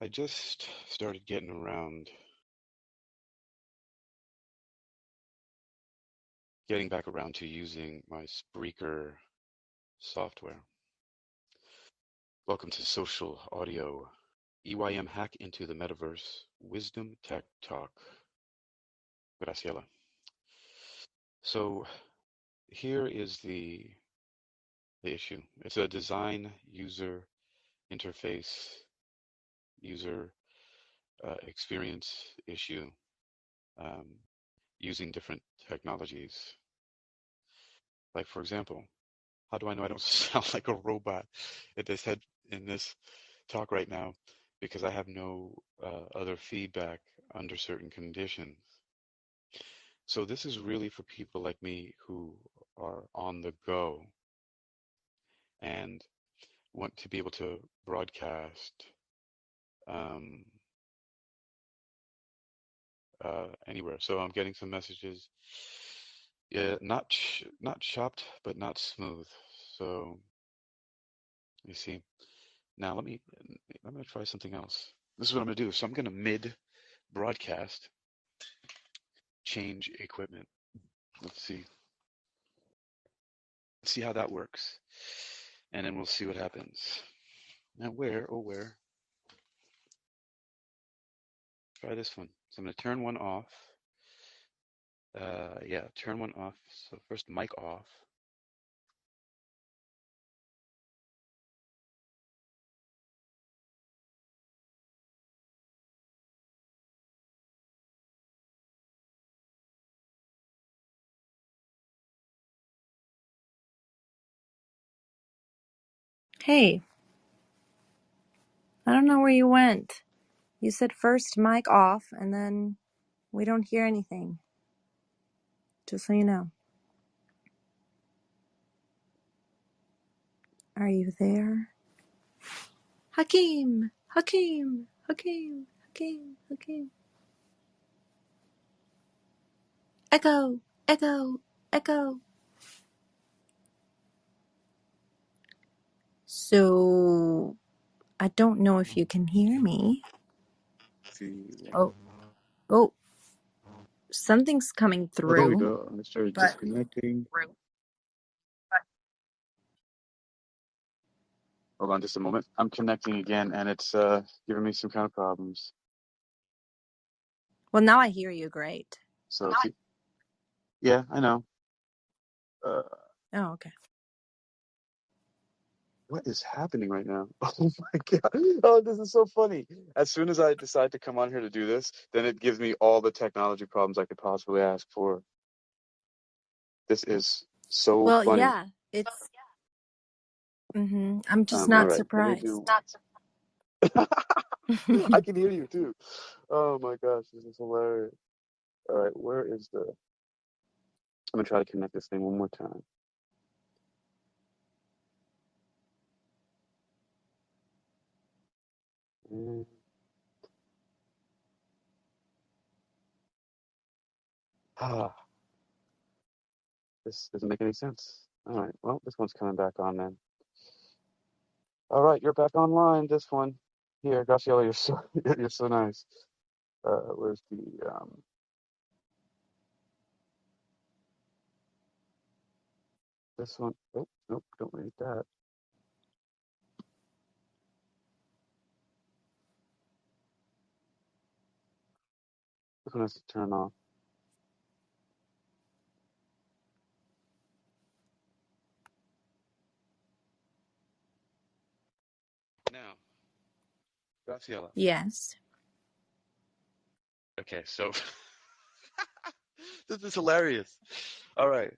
I just started getting back around to using my Spreaker software. Welcome to Social Audio, EYM Hack into the Metaverse, Wisdom Tech Talk. Graciela. So here is the issue. It's a design, user interface, user experience issue using different technologies. Like, for example, how do I know I don't sound like a robot in this talk right now? Because I have no other feedback under certain conditions. So this is really for people like me who are on the go and want to be able to broadcast anywhere. So I'm getting some messages. Yeah, not chopped, but not smooth. So you see. Now I'm gonna try something else. This is what I'm gonna do. So I'm gonna mid broadcast change equipment. Let's see. Let's see how that works. And then we'll see what happens. Now where, oh where? Try this one. So I'm gonna turn one off. Yeah, turn one off. So first mic off. Hey, I don't know where you went. You said first mic off, and then we don't hear anything. Just so you know. Are you there? Hakeem! Hakeem! Hakeem! Hakeem! Hakeem! Echo! Echo! Echo! So, I don't know if you can hear me. Oh. Oh. Something's coming through. Oh, there we go. I started disconnecting. Hold on just a moment. I'm connecting again, and it's giving me some kind of problems. Well, now I hear you great. So, yeah, I know. Oh, okay. What is happening right now? Oh my God. Oh, this is so funny. As soon as I decide to come on here to do this, then it gives me all the technology problems I could possibly ask for. This is so funny. Well, yeah, it's... I'm just all not right. surprised. I can hear you too. Oh my gosh, this is hilarious. All right, where is the... I'm gonna try to connect this thing one more time. This doesn't make any sense. All right, well, this one's coming back on then. All right, you're back online. This one here, Graciela, you're so nice. Where's the this one? Oh, nope, don't need that. This one has to turn off. Now, Graciela. Yes. Okay, so this is hilarious. All right.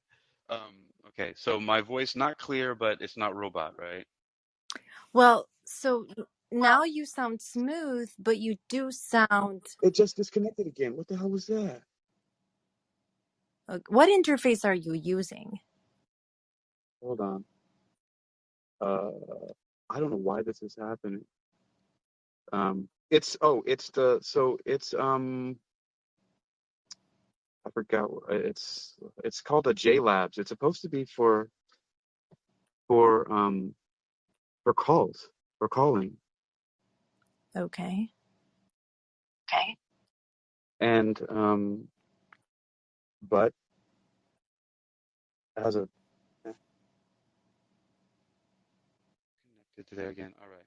Okay, so my voice not clear, but it's not robot, right? Well, so now you sound smooth, but you do sound... It just disconnected again. What the hell was that? What interface are you using? Hold on. I don't know why this is happening. It's I forgot. It's called a J Labs. It's supposed to be for calls, for calling. Okay. Okay. And but as a connected to there again. All right.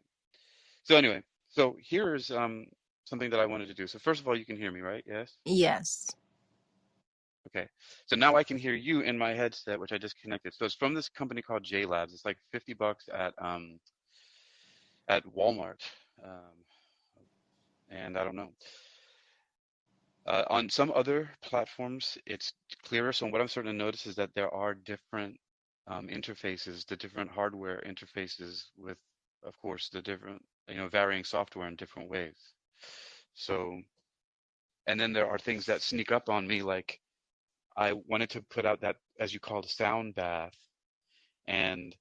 So anyway, so here's something that I wanted to do. So first of all, you can hear me, right? Yes. Yes. Okay. So now I can hear you in my headset, which I just connected. So it's from this company called J Labs. It's like $50 at Walmart. Um, and I don't know. On some other platforms, it's clearer. So what I'm starting to notice is that there are different interfaces, the different hardware interfaces with, of course, the different, varying software in different ways. So, and then there are things that sneak up on me, like I wanted to put out that, as you called, sound bath, and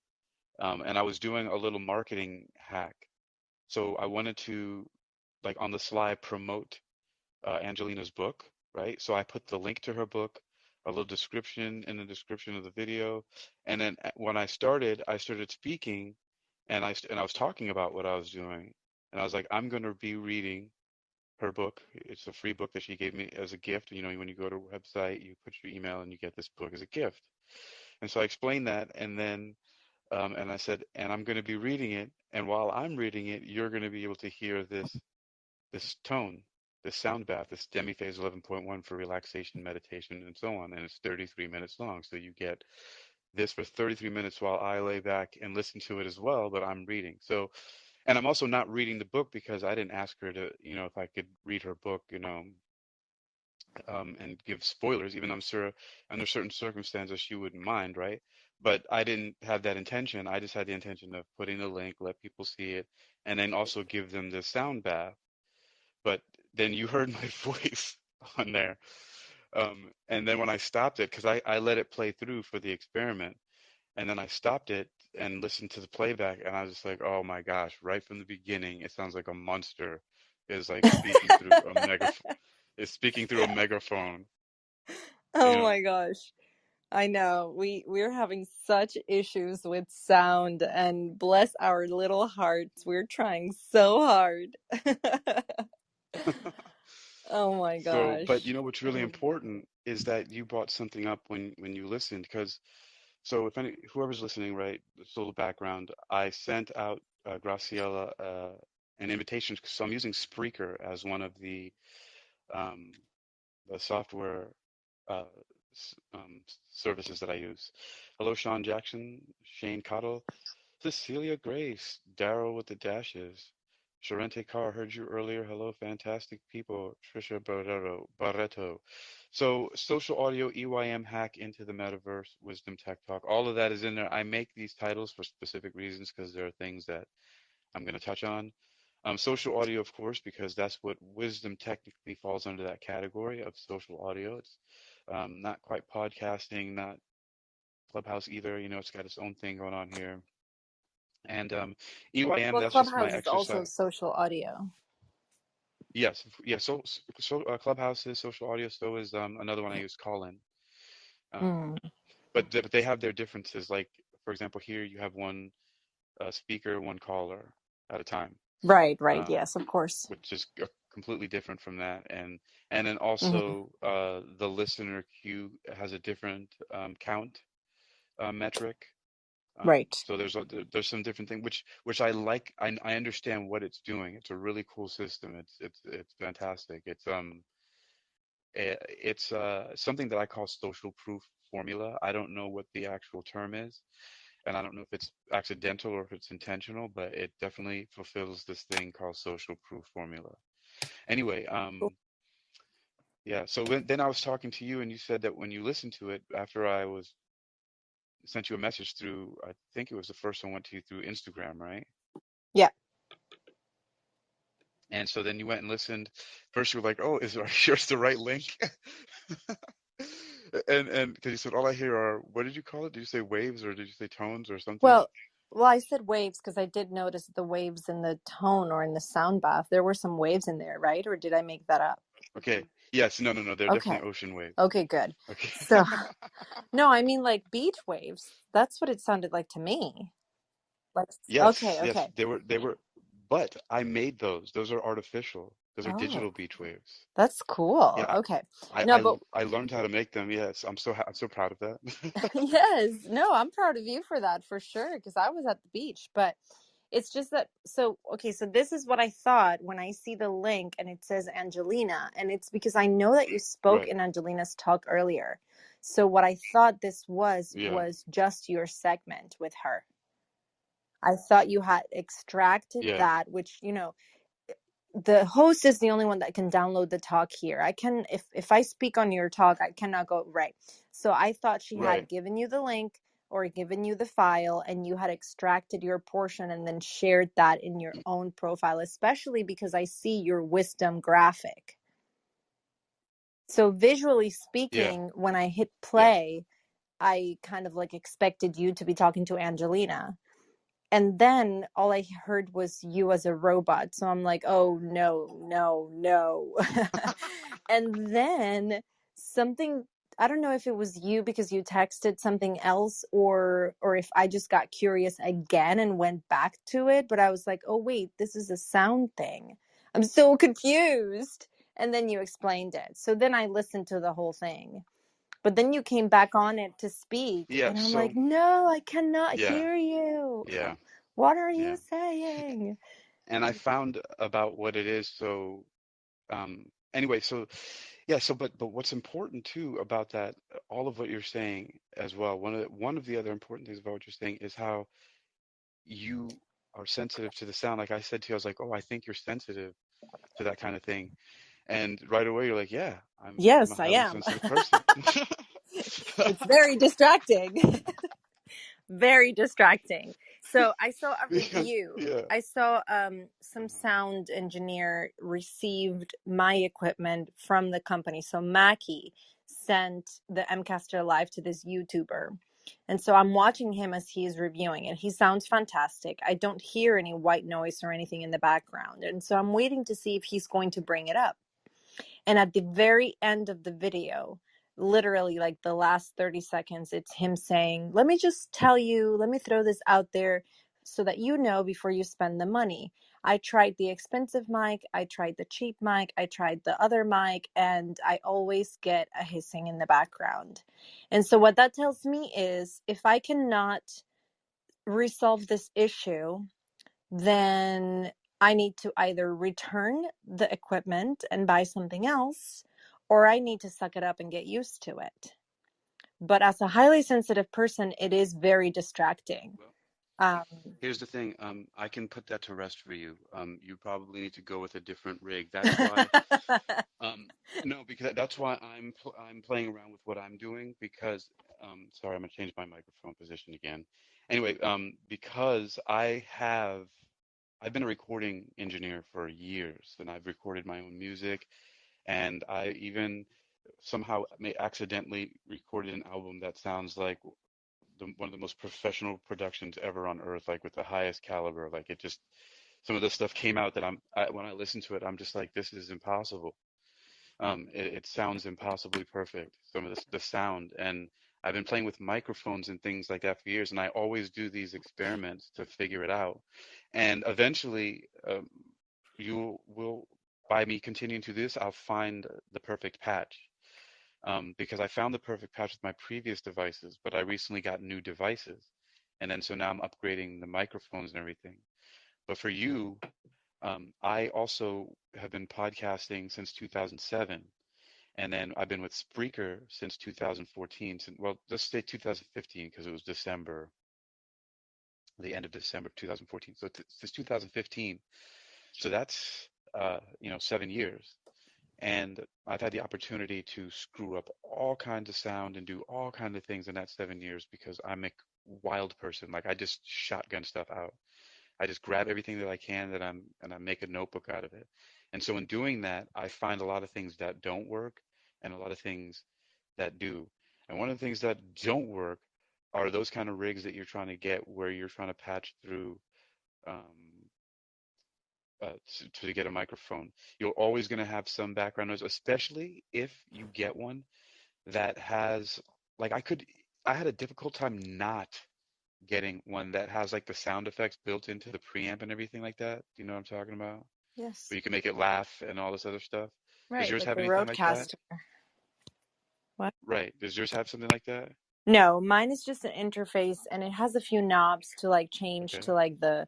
and I was doing a little marketing hack. So I wanted to, like on the slide, promote Angelina's book, right? So I put the link to her book, a little description in the description of the video, and then when I started speaking, and I was talking about what I was doing, and I was like, I'm going to be reading her book. It's a free book that she gave me as a gift. You know, when you go to her website, you put your email and you get this book as a gift. And so I explained that, and then and I said, and I'm going to be reading it, and while I'm reading it, you're going to be able to hear this tone, this sound bath, this demi-phase 11.1 for relaxation, meditation, and so on. And it's 33 minutes long. So you get this for 33 minutes while I lay back and listen to it as well, but I'm reading. So, and I'm also not reading the book because I didn't ask her to, if I could read her book, and give spoilers, even I'm sure under certain circumstances she wouldn't mind, right? But I didn't have that intention. I just had the intention of putting the link, let people see it, and then also give them the sound bath. But then you heard my voice on there. And then when I stopped it, because I let it play through for the experiment, and then I stopped it and listened to the playback, and I was just like, oh my gosh, right from the beginning, it sounds like a monster is like speaking through a megaphone, you Oh know. my gosh. I know. We're having such issues with sound, and bless our little hearts. We're trying so hard. Oh my So, but gosh. what's really important is that you brought something up when you listened, because so if whoever's listening, right, just a little background, I sent out Graciela an invitation. So I'm using Spreaker as one of um, the software uh, services that I use. Hello, Sean Jackson, Shane Cottle, Cecilia Grace, Daryl with the dashes, Sharente Carr, heard you earlier. Hello, fantastic people. Trisha Barreto. So, social audio, EYM hack into the metaverse, wisdom tech talk, all of that is in there. I make these titles for specific reasons because there are things that I'm going to touch on. Social audio, of course, because that's what wisdom technically falls under that category of social audio. It's not quite podcasting, not Clubhouse either. It's got its own thing going on here. And EYM, Well, that's just my Clubhouse is also exercise. social audio. Yes, yeah. So Clubhouse is social audio. So is another one I use, Callin. Um, Mm. but they have their differences. Like for example, here you have one speaker, one caller at a time, Right, right. um, Yes, of course. which is completely different from that. And then Hmm. also the listener queue has a different count metric. Right. So there's some different thing which I like. I understand what it's doing. It's a really cool system. It's fantastic. It's something that I call social proof formula. I don't know what the actual term is, and I don't know if it's accidental or if it's intentional, but it definitely fulfills this thing called social proof formula. Anyway, yeah. So then I was talking to you, and you said that when you listened to it after I was sent you a message through, I think it was the first one went to you through Instagram, right? Yeah. And so then you went and listened. First, you were like, "Oh, are you sure it's the right link?" And because you said all I hear are, what did you call it? Did you say waves or did you say tones or something? Well, I said waves because I did notice the waves in the tone or in the sound bath. There were some waves in there, right? Or did I make that up? Okay. Yes. No. No. No. They're Okay. definitely ocean waves. Okay, good. Okay. So, no, I mean like beach waves. That's what it sounded like to me. Like, Yes. okay, Yes. okay. They were. They were. but I made those. Those are artificial. Those are Oh, digital beach waves. that's cool. Yeah, Okay. I No, but I learned how to make them. Yes, I'm so proud of that. yes, no, I'm proud of you for that for sure, because I was at the beach, but it's just that, so okay, so this is what I thought when I see the link and it says Angelina, and it's because I know that you spoke Right. in Angelina's talk earlier. So what I thought this Yeah. was just your segment with her. I thought you had extracted Yeah. that, which, the host is the only one that can download the talk here. I can, if I speak on your talk, I cannot go right. So I thought she had Right. given you the link or given you the file, and you had extracted your portion and then shared that in your own profile, especially because I see your wisdom graphic. So visually Yeah. speaking, when I hit Yeah. play, I kind of like expected you to be talking to Angelina, and then all I heard was you as a robot. So I'm like, oh no, no, no. And then something, I don't know if it was you because you texted something else, or if I just got curious again and went back to it, but I was like, oh wait, this is a sound thing. I'm so confused. And then you explained it. So then I listened to the whole thing. But then you came back on it to speak, Yeah. and I'm like, So, no, I cannot yeah. hear you. Yeah. What are you Yeah. saying? And I found about what it is. So, anyway, so yeah, so but what's important too about that, all of what you're saying as well. One of the other important things about what you're saying is how you are sensitive to the sound. Like I said to you, I was like, oh, I think you're sensitive to that kind of thing. And right away you're like, yeah, I'm a Yes, I highly am. sensitive person. It's very distracting. Very distracting. So I saw a Because review. yeah. I saw some Uh-huh. sound engineer received my equipment from the company. So Mackie sent the Mcaster Live to this YouTuber. And so I'm watching him as he's reviewing it. He sounds fantastic. I don't hear any white noise or anything in the background. And so I'm waiting to see if he's going to bring it up. And at the very end of the video, literally like the last 30 seconds, it's him saying, let me just tell you, let me throw this out there so that you know before you spend the money. I tried the expensive mic, I tried the cheap mic, I tried the other mic, and I always get a hissing in the background. And so what that tells me is if I cannot resolve this issue, then I need to either return the equipment and buy something else, or I need to suck it up and get used to it. But as a highly sensitive person, it is very distracting. Well, Um, here's the thing. I can put that to rest for you. You probably need to go with a different rig. That's why. Um, no, because that's why I'm playing around with what I'm doing because sorry, I'm gonna change my microphone position again. Anyway, because I've been a recording engineer for years, and I've recorded my own music, and I even somehow may accidentally recorded an album that sounds like one of the most professional productions ever on earth, like with the highest caliber. Like it just some of the stuff came out that when I listen to it, I'm just like, this is impossible. It sounds impossibly perfect, some of the sound. And I've been playing with microphones and things like that for years, and I always do these experiments to figure it out. And eventually, you will, by me continuing to do this, I'll find the perfect patch. Because I found the perfect patch with my previous devices, but I recently got new devices. And then so now I'm upgrading the microphones and everything. But for you, I also have been podcasting since 2007. And then I've been with Spreaker since 2014. Well, let's say 2015 because it was December, the end of December 2014. So since 2015. So that's 7 years. And I've had the opportunity to screw up all kinds of sound and do all kinds of things in that 7 years because I'm a wild person. Like I just shotgun stuff out. I just grab everything that I can and I make a notebook out of it. And so in doing that, I find a lot of things that don't work and a lot of things that do. And one of the things that don't work are those kind of rigs that you're trying to get where you're trying to patch through um, to get a microphone. You're always going to have some background noise, especially if you get one that has, like, I had a difficult time not getting one that has like the sound effects built into the preamp and everything like that. Do you know what I'm talking about? Yes. Where you can make it laugh and all this other stuff. Does Right, yours like have the anything like that? Roadcaster. What? Right. Does yours have something like that? No, mine is just an interface and it has a few knobs to like change Okay. to like the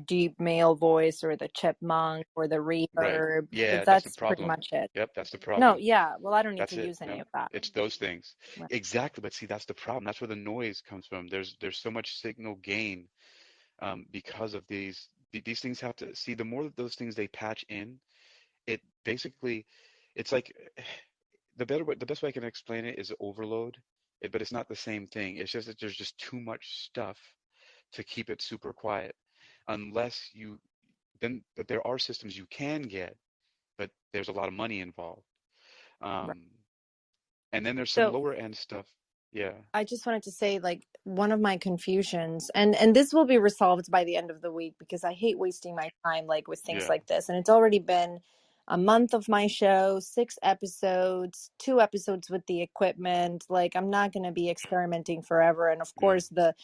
deep male voice or the chipmunk or the Right. reverb, but Yeah, that's the that's pretty problem. much it. Yep, that's the No, problem. yeah, well I don't need to That's it. use any No, of that. it's those things. Right. Exactly. But see, that's the problem. That's where the noise comes from. There's so much signal gain because of these things have to see the more that those things they patch in, it basically it's like the best way I can explain it is overload. But it's not the same thing. It's just that there's just too much stuff to keep it super quiet. Unless you but there are systems you can get, but there's a lot of money involved. Right. Um, and then there's some So lower end stuff. Yeah, I just wanted to say, like, one of my confusions, and this will be resolved by the end of the week because I hate wasting my time like with things yeah, like this. And it's already been a month of my show, 6 episodes, 2 episodes with the equipment. Like, I'm not going to be experimenting forever. And of yeah, course, the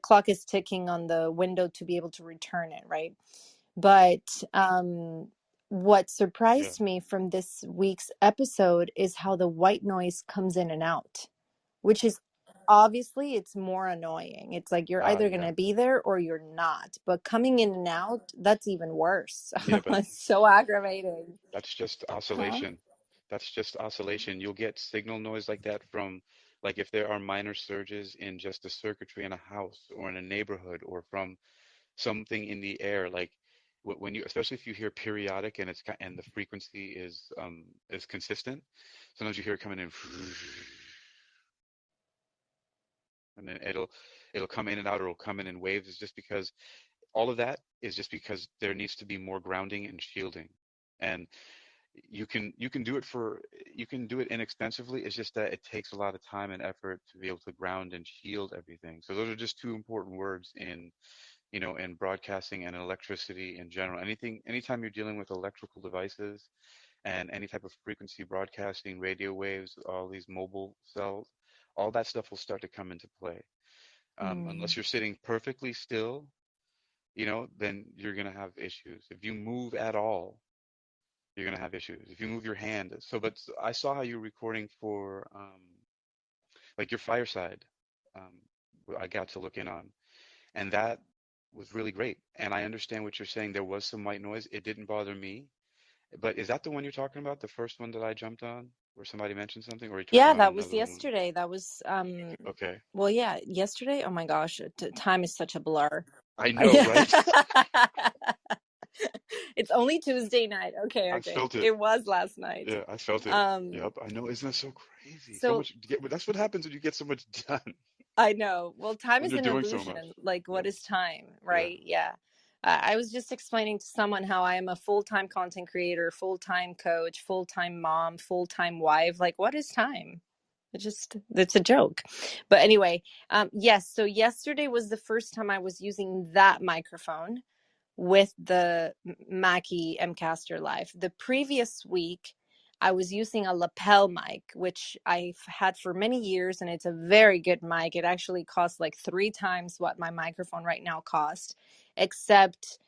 clock is ticking on the window to be able to return it, right? But what yeah. surprised me from this week's episode is how the white noise comes in and out, which is obviously it's more annoying. It's like you're either going Yeah. to be there or you're not. But coming in and out, that's even worse. Yeah, but It's so aggravating. that's just Huh? oscillation. That's just oscillation. You'll get signal noise like that from, like, if there are minor surges in just the circuitry in a house or in a neighborhood or from something in the air, like when you, especially if you hear periodic and and the frequency is consistent. Sometimes you hear it coming in, and then it'll come in and out, or it'll come in waves. It's just because all of that is just because there needs to be more grounding and shielding. And you can do it for you can do it inexpensively. It's just that it takes a lot of time and effort to be able to ground and shield everything. So those are just two important words in in broadcasting and electricity in general. Anytime you're dealing with electrical devices and any type of frequency broadcasting, radio waves, all these mobile cells, all that stuff will start to come into play. Mm. Unless you're sitting perfectly still, then you're gonna have issues. If you move at all, you're gonna have issues. If you move your hand. But I saw how you're recording for like your fireside. Um, I got to look in on, and that was really great. And I understand what you're saying. There was some white noise. It didn't bother me. But is that the one you're talking about? The first one that I jumped on, where somebody mentioned something, or are you talking Yeah, about that was another one? yesterday. That was Okay. well, yeah, yesterday. Oh my gosh, time is such a blur. I know, right? It's only Tuesday night. Okay, I okay. felt it. It was last night. Yeah, I felt it. Um, Yep, I know. Isn't that so crazy? So so much. That's what happens when you get so much done, I know. Well, time when is you're an doing so much. illusion. Like, Yeah, what is time, yeah, right? Yeah. I was just explaining to someone how I am a full-time content creator, full-time coach, full-time mom, full-time wife. Like, what is time? It's a joke. But anyway, yes. So yesterday was the first time I was using that microphone with the Mackie Mcaster Live. The previous week, I was using a lapel mic, which I've had for many years, and it's a very good mic. It actually costs like 3 times what my microphone right now costs, except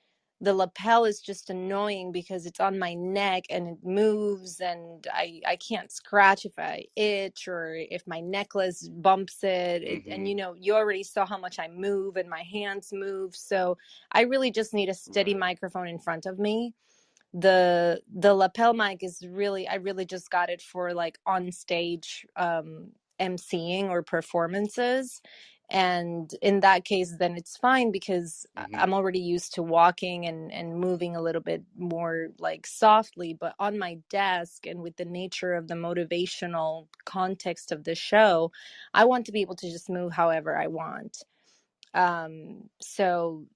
the lapel is just annoying because it's on my neck and it moves, and I can't scratch if I itch or if my necklace bumps and mm-hmm. you already saw how much I move and my hands move. So I really just need a steady Right. microphone in front of me. The lapel mic is really, I really just got it for like on stage emceeing or performances. And in that case, then it's fine because Mm-hmm. I'm already used to walking and moving a little bit more like softly. But on my desk and with the nature of the motivational context of the show, I want to be able to just move however I want. So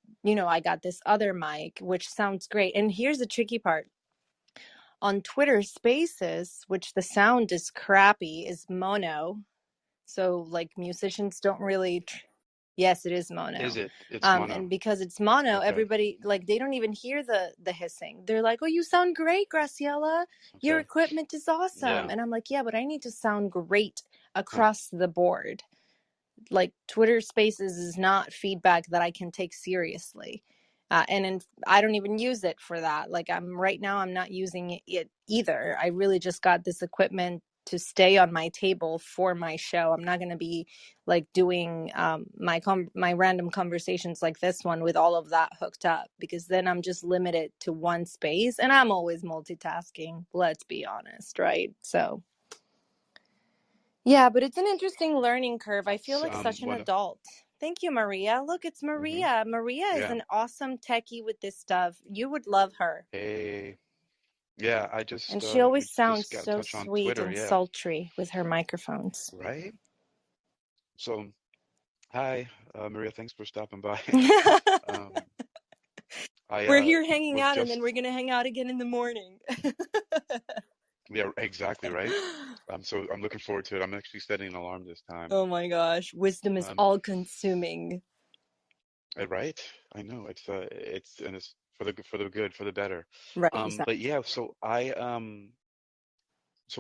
I got this other mic which sounds great, and here's the tricky part. On Twitter Spaces, which the sound is crappy, is mono, so like musicians don't really yes, it is Is mono. it? It's And mono. because it's mono, Okay. everybody, like, they don't even hear the hissing. They're like, oh, you sound great, Graciela, your Okay. equipment is awesome. Yeah. And I'm like, yeah, but I need to sound great Huh. across the board. like Twitter Spaces is not feedback that I can take seriously. I don't even use it for that. Like right now, I'm not using it either. I really just got this equipment to stay on my table for my show. I'm not going to be like doing my random conversations like this one with all of that hooked up, because then I'm just limited to one space, and I'm always multitasking. Let's be honest, right? So yeah, but it's an interesting learning curve. I feel That's like such an one. adult. Thank you, Maria. Look, it's Hmm. Maria. Maria is Yeah. an awesome techie with this stuff. You would love her. Hey. Yeah. And she We always sounds just got in so touch on sweet Twitter. and Yeah. sultry with her microphones. Right. So, hi, Maria. Thanks for stopping by. Um, I We're here hanging was out, and then just, we're going to hang out again in the morning. yeah, exactly right. So I'm looking forward to it. I'm actually setting an alarm this time. Oh my gosh. Wisdom is Um, all consuming. right. I know it's for the good, for the better. Right, exactly. But yeah, so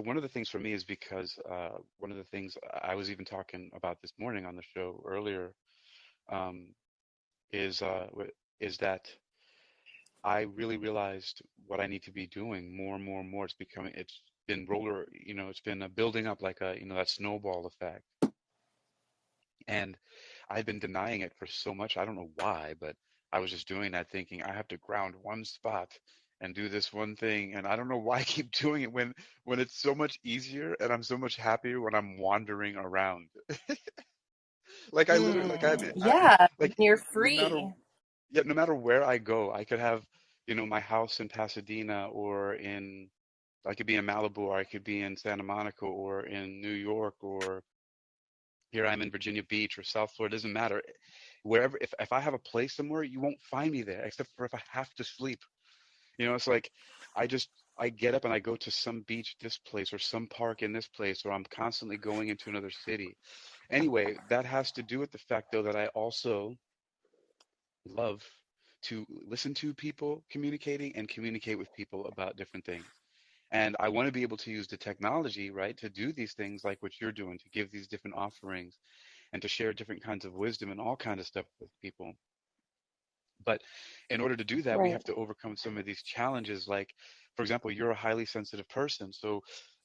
one of the things for me is because one of the things I was even talking about this morning on the show earlier, um, is is that I really realized what I need to be doing more and more and more. It's been it's been building up like that snowball effect. And I've been denying it for so much. I don't know why, but I was just doing that thinking I have to ground one spot and do this one thing. And I don't know why I keep doing it when it's so much easier and I'm so much happier when I'm wandering around. Like I literally I Yeah, when like you're no matter free. yeah, no matter where I go, I could have, my house in Pasadena or I could be in Malibu or I could be in Santa Monica or in New York or here I'm in Virginia Beach or South Florida. It doesn't matter. Wherever, if I have a place somewhere, you won't find me there except for if I have to sleep. It's like I just, I get up and I go to some beach this place or some park in this place, or I'm constantly going into another city. Anyway, that has to do with the fact, though, that I also love to listen to people communicating and communicate with people about different things. And I want to be able to use the technology, right, to do these things like what you're doing, to give these different offerings and to share different kinds of wisdom and all kinds of stuff with people. But in order to do that, we Right. have to overcome some of these challenges. Like, for example, you're a highly sensitive person. So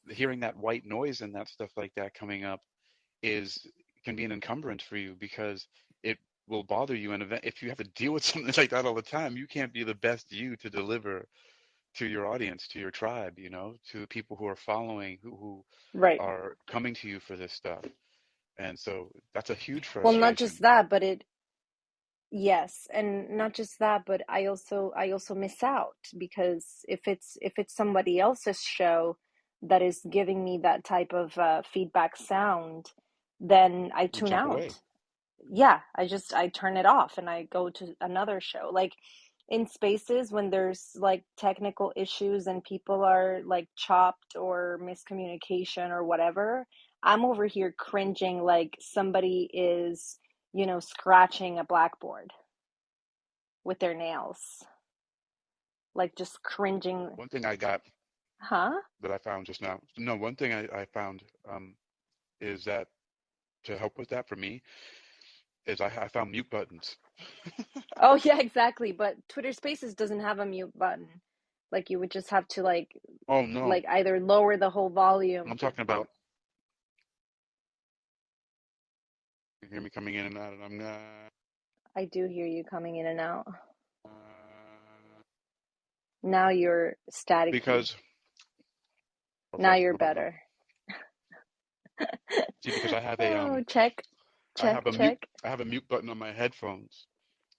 hearing that white noise and that stuff like that coming up is can be an encumbrance for you because it will bother you. And if you have to deal with something like that all the time, you can't be the best you to deliver to your audience, to your tribe, to the people who are following, who Right. are coming to you for this stuff. And so that's a huge Well, not just frustration. that, but yes, and not just that, but I also miss out, because if it's somebody else's show that is giving me that type of feedback sound, then I You tune jump away. out. Yeah, I turn it off and I go to another show. Like in spaces when there's like technical issues and people are like chopped or miscommunication or whatever, I'm over here cringing like somebody is, scratching a blackboard with their nails, like just cringing. One thing I got Huh? that I found just now. No, one thing I found is that to help with that for me is I found mute buttons. Oh yeah, exactly. But Twitter Spaces doesn't have a mute button. Like you would just have to Oh no, either lower the whole volume. I'm talking about. You hear me coming in and out, and I'm I do hear you coming in and out. uh, Now you're staticky. because Now okay, you're how about now? better. See, because Oh, check, check, check. I have a mute button on my headphones,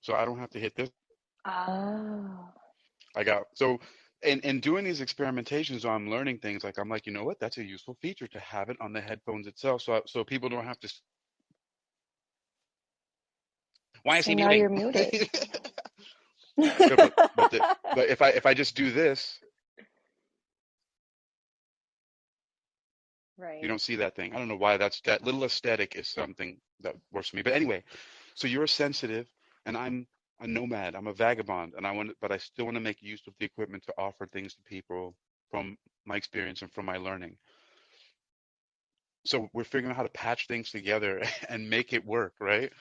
so I don't have to hit this. Oh, I got so. In doing these experimentations, I'm learning things like I'm like, you know what? That's a useful feature to have it on the headphones itself, so people don't have to. Why is so he now muting? you're muted. No, but if I just do this, you Right. don't see that thing. I don't know why that little aesthetic is something that works for me. But anyway, so you're sensitive, and I'm a nomad. I'm a vagabond, but I still want to make use of the equipment to offer things to people from my experience and from my learning. So we're figuring out how to patch things together and make it work, right?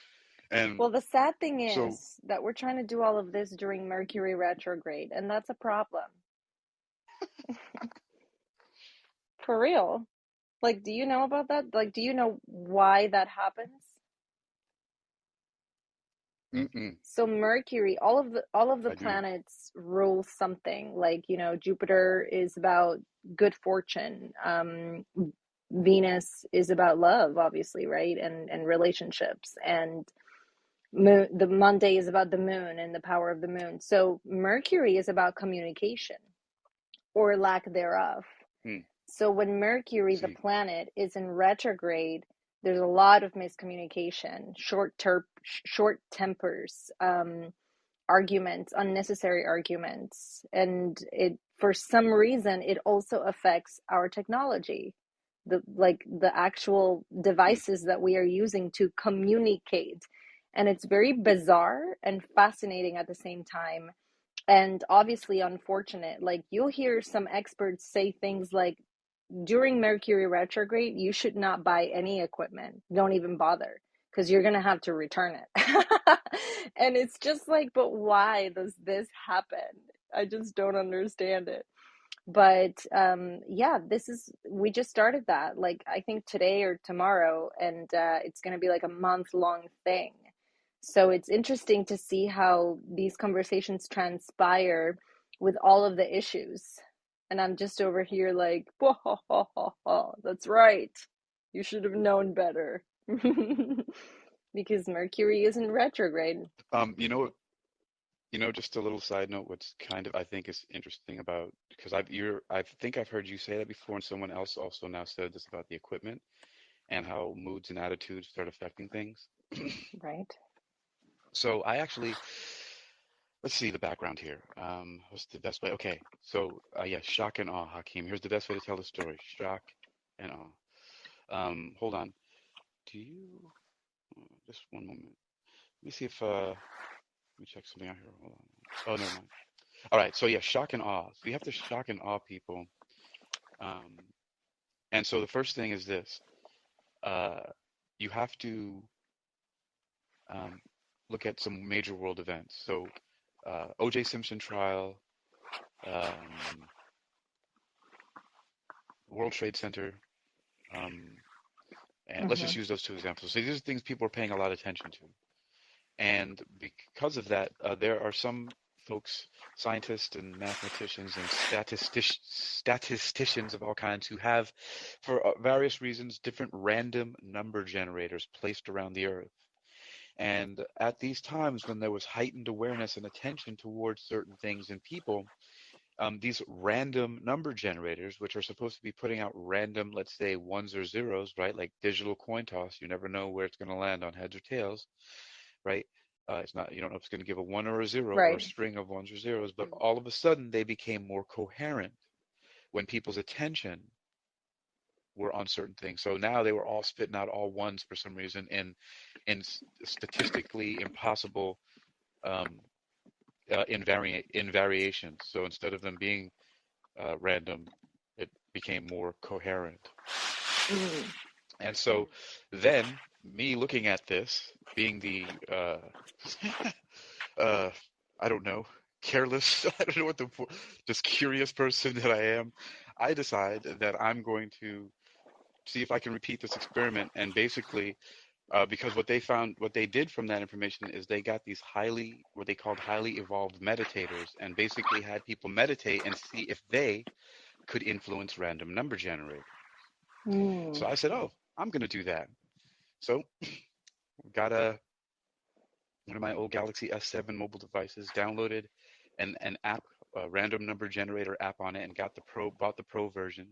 And Well, the sad thing so, is that we're trying to do all of this during Mercury retrograde, and that's a problem. For real. Like, do you know about that? Like, do you know why that happens? mm-mm, So Mercury, all of the I do. planets rule something. Like, Jupiter is about good fortune. Venus is about love, obviously, right? And relationships. And the Monday is about the moon and the power of the moon. So Mercury is about communication or lack thereof. Hmm. So when I Mercury, the see. planet, is in retrograde, there's a lot of miscommunication, short tempers, arguments, unnecessary arguments, and it for some reason it also affects our technology, the actual Hmm. devices that we are using to communicate. And it's very bizarre and fascinating at the same time, and obviously unfortunate. Like, you'll hear some experts say things like, during Mercury retrograde, you should not buy any equipment. Don't even bother, because you're going to have to return it. And it's just like, but why does this happen? I just don't understand it. But yeah, we just started that, like, I think today or tomorrow, and it's going to be like a month-long thing. So it's interesting to see how these conversations transpire with all of the issues. And I'm just over here like, that's right. You should have known better. Because Mercury is in retrograde. Um, you know, just a little side note, what's kind of I think is interesting about because I think I've heard you say that before, and someone else also now said this about the equipment and how moods and attitudes start affecting things. Right? So I actually, let's see the background here. What's the best way? Okay, so yeah, shock and awe, Hakeem. Here's the best way to tell the story. Shock and awe. Hold on. Do you? Just one moment. Let me see if let me check something out here. Hold on. Oh, never mind. All right. So yeah, shock and awe. So you have to shock and awe people. Um, and so the first thing is this. Uh, you have to um, look at some major world events. So O.J. Simpson trial, um, World Trade Center, um, and let's just Mm-hmm. use those two examples. So these are things people are paying a lot of attention to. And because of that, there are some folks, scientists and mathematicians and statisticians of all kinds who have, for various reasons, different random number generators placed around the Earth. And at these times when there was heightened awareness and attention towards certain things and people, these random number generators, which are supposed to be putting out random, let's say, ones or zeros, right? Like digital coin toss, you never know where it's going to land on heads or tails, right? It's not, you don't know if it's going to give a one or a zero or a Right. string of ones or zeros, but all of a sudden they became more coherent when people's attention were on certain things. So now they were all spitting out all ones for some reason in statistically impossible um, in variations. So instead of them being random, it became more coherent. Mm. And so then me looking at this, being the uh, I don't know, careless, I don't know what the just curious person that I am, I decide that I'm going to see if I can repeat this experiment. And basically, because what they did from that information is they got these what they called highly evolved meditators, and basically had people meditate and see if they could influence random number generators. Mm. So I said, oh, I'm going to do that. So got one of my old Galaxy S7 mobile devices, downloaded an app, a random number generator app on it, and bought the pro version.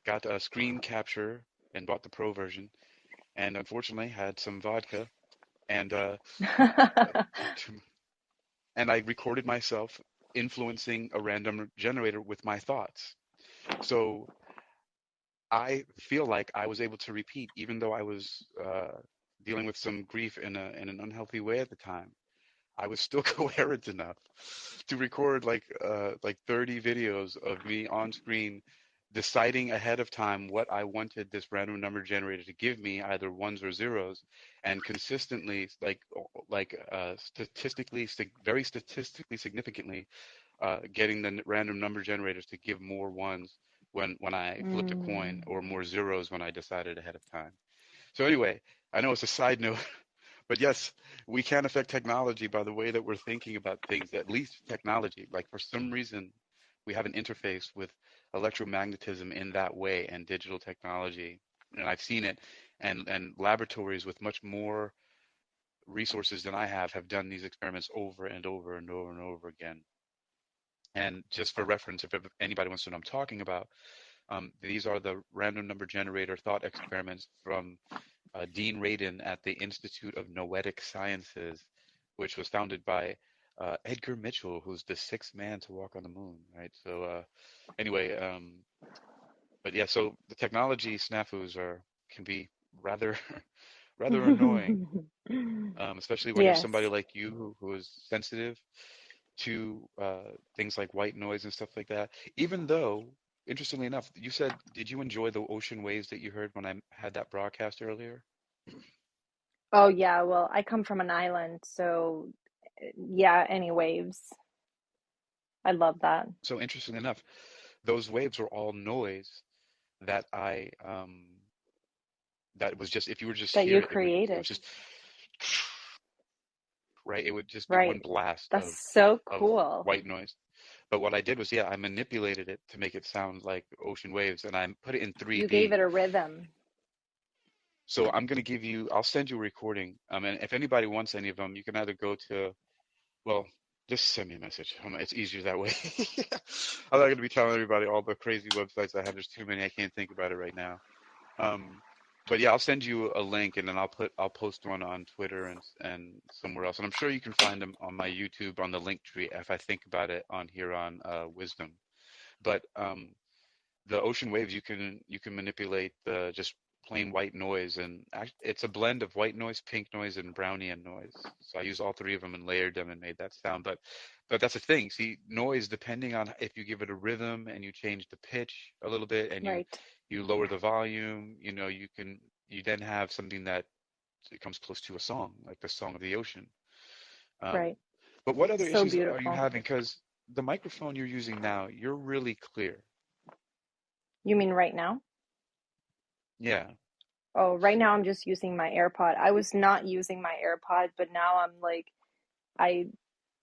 Got a screen capture and bought the pro version, and unfortunately had some vodka and and I recorded myself influencing a random generator with my thoughts. So I feel like I was able to repeat, even though I was dealing with some grief in an unhealthy way at the time. I was still coherent enough to record like 30 videos of me on screen deciding ahead of time what I wanted this random number generator to give me, either ones or zeros, and consistently, very statistically significantly, getting the random number generators to give more ones when I flipped a coin, or more zeros when I decided ahead of time. So anyway, I know it's a side note, but yes, we can affect technology by the way that we're thinking about things, at least technology. Like for some reason, we have an interface with electromagnetism in that way and digital technology. And I've seen it, and laboratories with much more resources than I have done these experiments over and over and over and over again. And just for reference, if anybody wants to know what I'm talking about, these are the random number generator thought experiments from Dean Radin at the Institute of Noetic Sciences, which was founded by Edgar Mitchell, who's the sixth man to walk on the moon, right? So anyway, but yeah, so the technology snafus can be rather rather annoying, especially when you're Yes. somebody like you who is sensitive to things like white noise and stuff like that. Even though, interestingly enough, you said, did you enjoy the ocean waves that you heard when I had that broadcast earlier? Oh yeah, well, I come from an island, so yeah, any waves. I love that. So interestingly enough, those waves were all noise that that was just, if you were just That hear you it, it was created. just right. It would just be one Right. blast That's so of cool. white noise. But what I did was, yeah, I manipulated it to make it sound like ocean waves, and I put it in You gave 3D. it a rhythm. So I'm gonna give you, I'll send you a recording. And if anybody wants any of them, you can either go to, well, just send me a message. It's easier that way. I'm not gonna be telling everybody all the crazy websites I have. There's too many. I can't think about it right now. Um, but yeah, I'll send you a link, and then I'll post one on Twitter and somewhere else. And I'm sure you can find them on my YouTube on the link tree if I think about it on here on Wisdom. But the ocean waves, you can manipulate the just plain white noise, and it's a blend of white noise, pink noise, and Brownian noise. So I used all three of them and layered them and made that sound. But that's the thing. See, noise, depending on if you give it a rhythm and you change the pitch a little bit, and you Right. you lower the volume, you then have something that it comes close to a song, like the song of the ocean. Um, Right. but what other So issues are you beautiful. having? Because the microphone you're using now, you're really clear. You mean right now? Yeah. Oh, right now I'm just using my AirPod. I was not using my AirPod, but now I'm like, I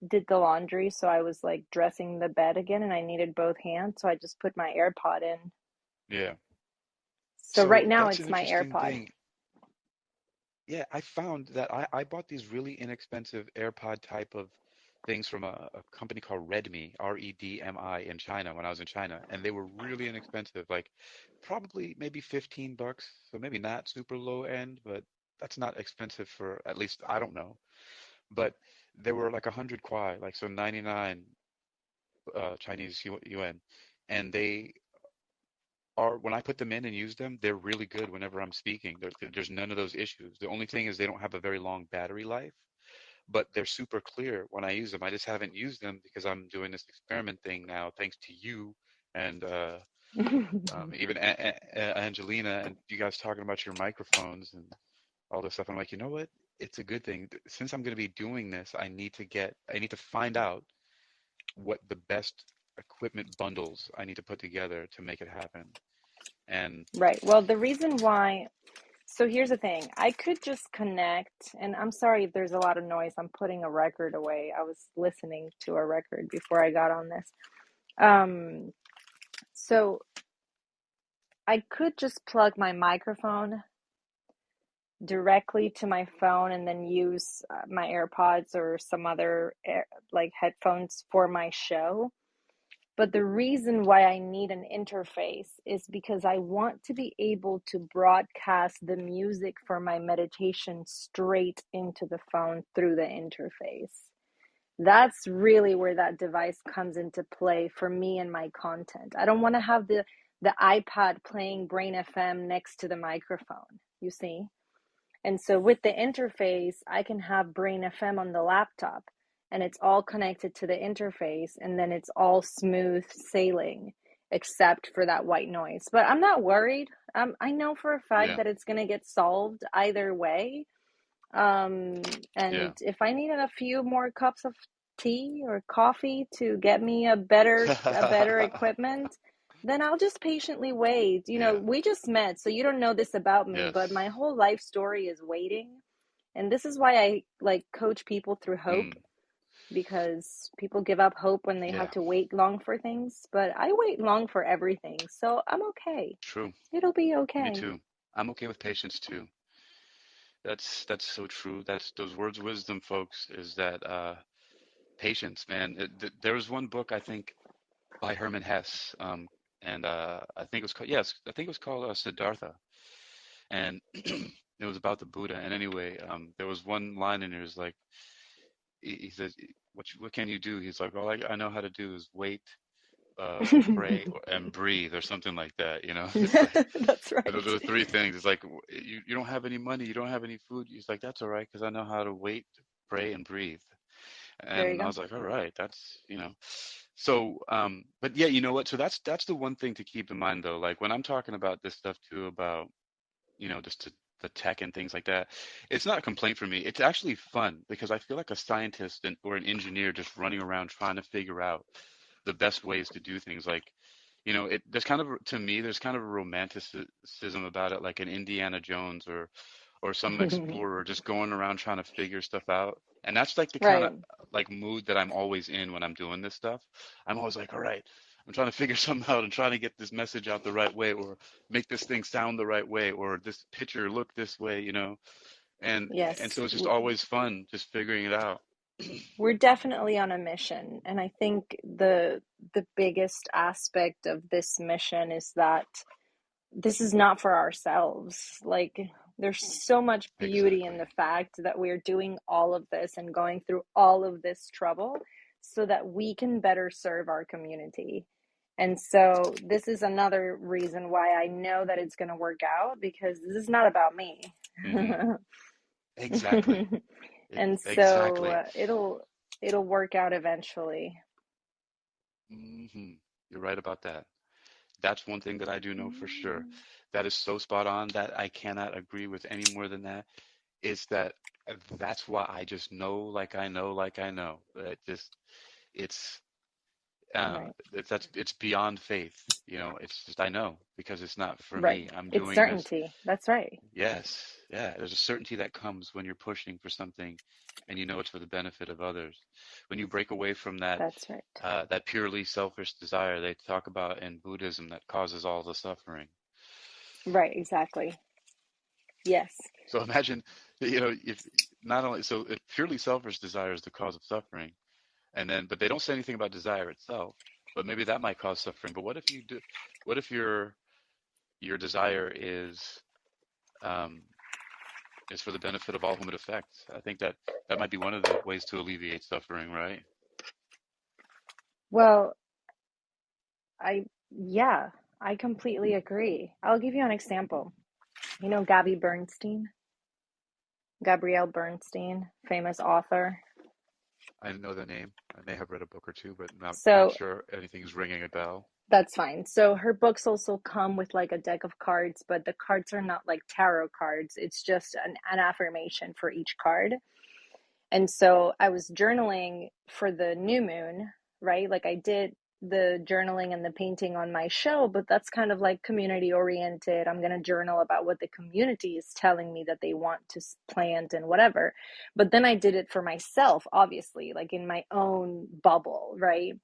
did the laundry, so I was like dressing the bed again and I needed both hands, so I just put my AirPod in. Yeah. So right So now that's an it's my interesting AirPod. thing. Yeah, I found that I bought these really inexpensive AirPod type of things from a company called Redmi, Redmi, in China when I was in China, and they were really inexpensive, like probably maybe $15, so maybe not super low end, but that's not expensive for, at least I don't know. But they were like 100 kwai, like so 99 Chinese yuan, and they are, when I put them in and use them, they're really good whenever I'm speaking. There's none of those issues. The only thing is they don't have a very long battery life, but they're super clear when I use them. I just haven't used them because I'm doing this experiment thing now, thanks to you and even Angelina and you guys talking about your microphones and all this stuff. I'm like, you know what? It's a good thing. Since I'm going to be doing this, I need to find out what the best equipment bundles I need to put together to make it happen. And Right. Well, the reason why, so here's the thing. I could just connect, and I'm sorry if there's a lot of noise. I'm putting a record away. I was listening to a record before I got on this. So I could just plug my microphone directly to my phone and then use my AirPods or some other like headphones for my show. But the reason why I need an interface is because I want to be able to broadcast the music for my meditation straight into the phone through the interface. That's really where that device comes into play for me and my content. I don't want to have the iPad playing Brain FM next to the microphone, you see? And so with the interface, I can have Brain FM on the laptop and it's all connected to the interface and then it's all smooth sailing. except for that white noise. But I'm not worried. I know for a fact Yeah. that it's going to get solved either way. Yeah. And if I needed a few more cups of tea or coffee to get me a better equipment, then I'll just patiently wait. Yeah. We just met, so you don't know this about me, but Yes. my whole life story is waiting. And this is why I like coach people through hope, Mm. because people give up hope when they have Yeah. to wait long for things, but I wait long for everything. So I'm okay. True. It'll be Me okay. too. I'm okay with patience too. That's so true. That's those words of wisdom, folks, is that patience, man. There was one book I think by Herman Hesse, and I think it was called, yes, I think it was called Siddhartha, and it was about the Buddha. And anyway, there was one line in there is like he says, what can you do? He's like, all I know how to do is wait, pray, and breathe, or something like that. It's like That's those right. are the three things. It's like you don't have any money, you don't have any food. He's like, that's all right, because I know how to wait, pray, and breathe. There you And I go. was like, all right, that's. So, but yeah, you know what? So that's the one thing to keep in mind though. Like when I'm talking about this stuff too, about just the tech and things like that, it's not a complaint for me. It's actually fun because I feel like a scientist or an engineer just running around trying to figure out the best ways to do things. Like, there's kind of, to me, there's kind of a romanticism about it, like an Indiana Jones or some explorer just going around trying to figure stuff out. And that's like the kind of Right. like mood that I'm always in when I'm doing this stuff. I'm always like, all right, I'm trying to figure something out and trying to get this message out the right way, or make this thing sound the right way, or this picture look this way. And and Yes. so it's just always fun just figuring it out. We're definitely on a mission, and I think the biggest aspect of this mission is that this is not for ourselves. Like, there's so much beauty in Exactly. the fact that we're doing all of this and going through all of this trouble so that we can better serve our community. And so this is another reason why I know that it's going to work out, because this is not about me. Hmm. Exactly. And so Exactly. it'll work out eventually. Hmm. You're right about that. That's one thing that I do know for sure. That is so spot on that I cannot agree with any more than that. Is that that's why I just know like I know like I know. It's Right. it's beyond faith. It's just I know because it's not for Right. me. I'm It's doing this. certainty. That's right. Yes, yeah. There's a certainty that comes when you're pushing for something, and you know it's for the benefit of others. When you break away from That's right. that purely selfish desire they talk about in Buddhism that causes all the suffering. Right, exactly. Yes. So imagine, if not only so if purely selfish desire is the cause of suffering, but they don't say anything about desire itself, but maybe that might cause suffering. But what if you do? What if your desire um, is for the benefit of all whom it affects? I think that might be one of the ways to alleviate suffering, right? Well, yeah, I completely agree. I'll give you an example. You know Gabby Bernstein? Gabrielle Bernstein, famous author. I know the name. I may have read a book or two, but not So sure anything's ringing a bell. that's fine. So her books also come with like a deck of cards, but the cards are not like tarot cards. It's just an affirmation for each card. And so I was journaling for the new moon, right? Like I did the journaling and the painting on my show, but that's kind of like community oriented. I'm going to journal about what the community is telling me that they want to plant and whatever. But then I did it for myself, obviously, like in my own bubble, right?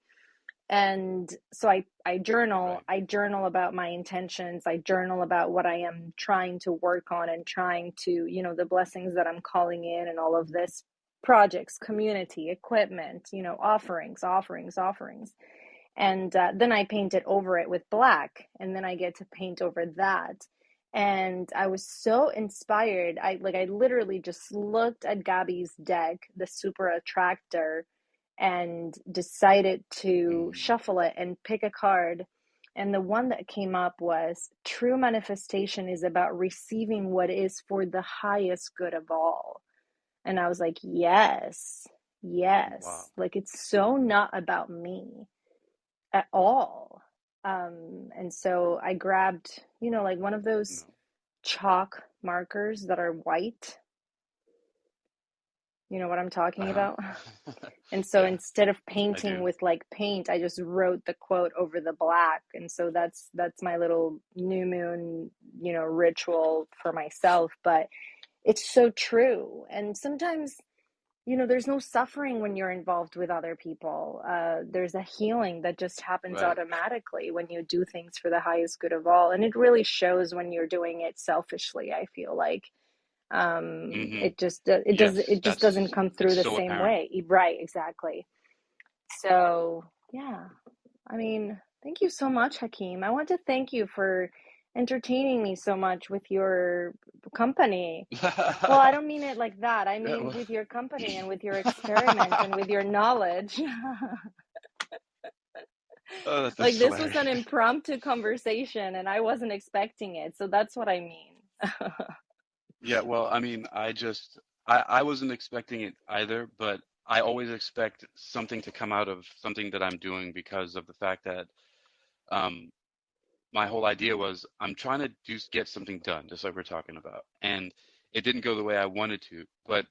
And so Right. I journal about my intentions, I journal about what I am trying to work on and trying to, the blessings that I'm calling in and all of this, projects, community, equipment, offerings. And then I paint it over it with black, and then I get to paint over that. And I was so inspired. I literally just looked at Gabby's deck, the super attractor, and decided to Mm, shuffle it and pick a card. And the one that came up was true manifestation is about receiving what is for the highest good of all. And I was like, yes, wow. yes. Like it's so not about me at all. And so I grabbed, like one of those No. chalk markers that are white. You know what I'm talking Uh-huh. about? And so Yeah, instead of I painting do. with like paint, I just wrote the quote over the black. And so that's my little new moon, ritual for myself. But it's so true. And sometimes, there's no suffering when you're involved with other people. There's a healing that just happens Right. automatically when you do things for the highest good of all. And it really shows when you're doing it selfishly, I feel like. Mm-hmm. It just doesn't come It's through the so same apparent. way. Right, exactly. So, yeah, I mean, thank you so much, Hakeem. I want to thank you for entertaining me so much with your company. Well, I don't mean it like that. I Yeah, mean well, with your company and with your experiment and with your knowledge. oh, that's Like this hilarious. was an impromptu conversation and I wasn't expecting it. So that's what I mean. Yeah, well, I mean, I wasn't expecting it either, but I always expect something to come out of something that I'm doing because of the fact that um my whole idea was I'm trying to get something done, just like we're talking about. And it didn't go the way I wanted to, but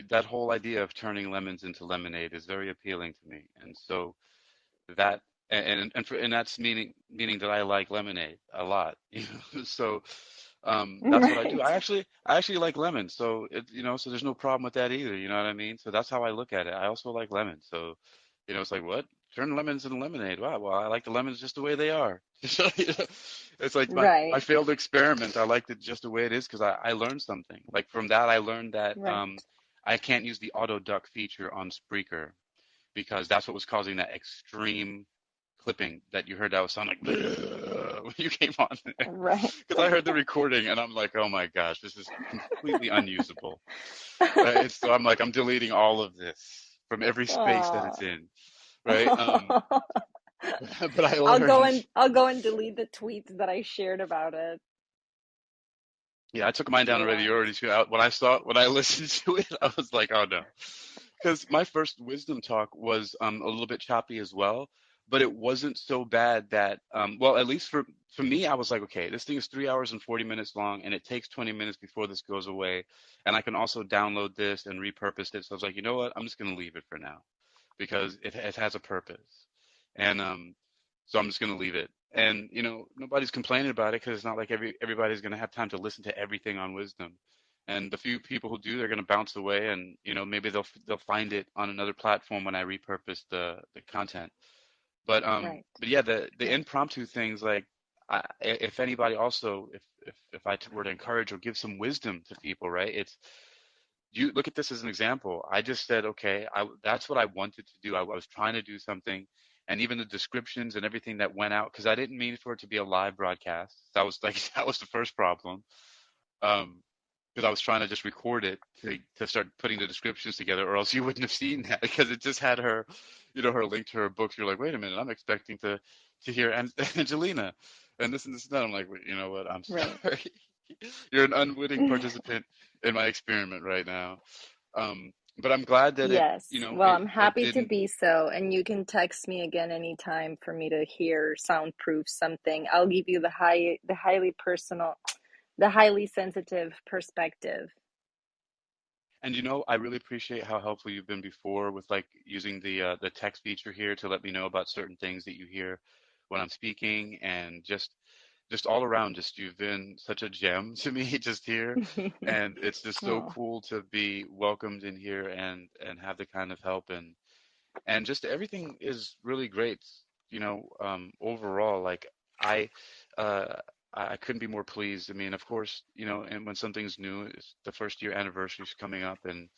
that whole idea of turning lemons into lemonade is very appealing to me. And so that and that's meaning that I like lemonade a lot, So that's what I do. Right. I actually like lemons, so so there's no problem with that either, you know what I mean? So that's how I look at it. I also like lemons. So, it's like what? Turn lemons into lemonade. Wow, well, I like the lemons just the way they are. So, it's like my Right. failed experiment. I liked it just the way it is because I learned something. Like from that I learned that Right. I can't use the auto duck feature on Spreaker because that's what was causing that extreme clipping that you heard that was sound like when you came on there. Right. Because I heard the recording and I'm like, oh my gosh, this is completely unusable. So I'm like, I'm deleting all of this from every space that Aw. it's in, right? But I I'll go learned, and I'll go and delete the tweets that I shared about it. yeah, I took mine down already. Yeah. You already when I listened to it, I was like, oh no. Because my first wisdom talk was a little bit choppy as well, but it wasn't so bad that well, at least for me, I was like, okay, this thing is 3 hours and 40 minutes long, and it takes 20 minutes before this goes away, and I can also download this and repurpose it. So I was like, you know what, I'm just gonna leave it for now because it has a purpose, and so I'm just gonna leave it. And nobody's complaining about it because it's not like everybody's gonna have time to listen to everything on wisdom. And the few people who do, they're going to bounce away, and maybe they'll find it on another platform when I repurpose the content. Right. But yeah, the Right. impromptu things, like if anybody also, if I were to encourage or give some wisdom to people, right? It's you look at this as an example. I just said, okay, that's what I wanted to do. I was trying to do something, and even the descriptions and everything that went out, because I didn't mean for it to be a live broadcast. That was like that was the first problem. Um, because I was trying to just record it to start putting the descriptions together, or else you wouldn't have seen that because it just had her, her link to her books. You're like, wait a minute, I'm expecting to hear Angelina, and this and that. I'm like, wait, you know what? I'm Right. sorry. You're an unwitting participant in my experiment right now. But I'm glad that Yes. Well, I'm it happy to didn't. be so, and you can text me again anytime for me to hear soundproof something. I'll give you the highly personal, the highly sensitive perspective. And I really appreciate how helpful you've been before with like using the text feature here to let me know about certain things that you hear when I'm speaking, and just all around, just you've been such a gem to me just here, and it's just so Oh, cool to be welcomed in here and have the kind of help, and just everything is really great, overall. Like I, uh, I couldn't be more pleased. I mean, of course, and when something's new, it's the first year anniversary is coming up, and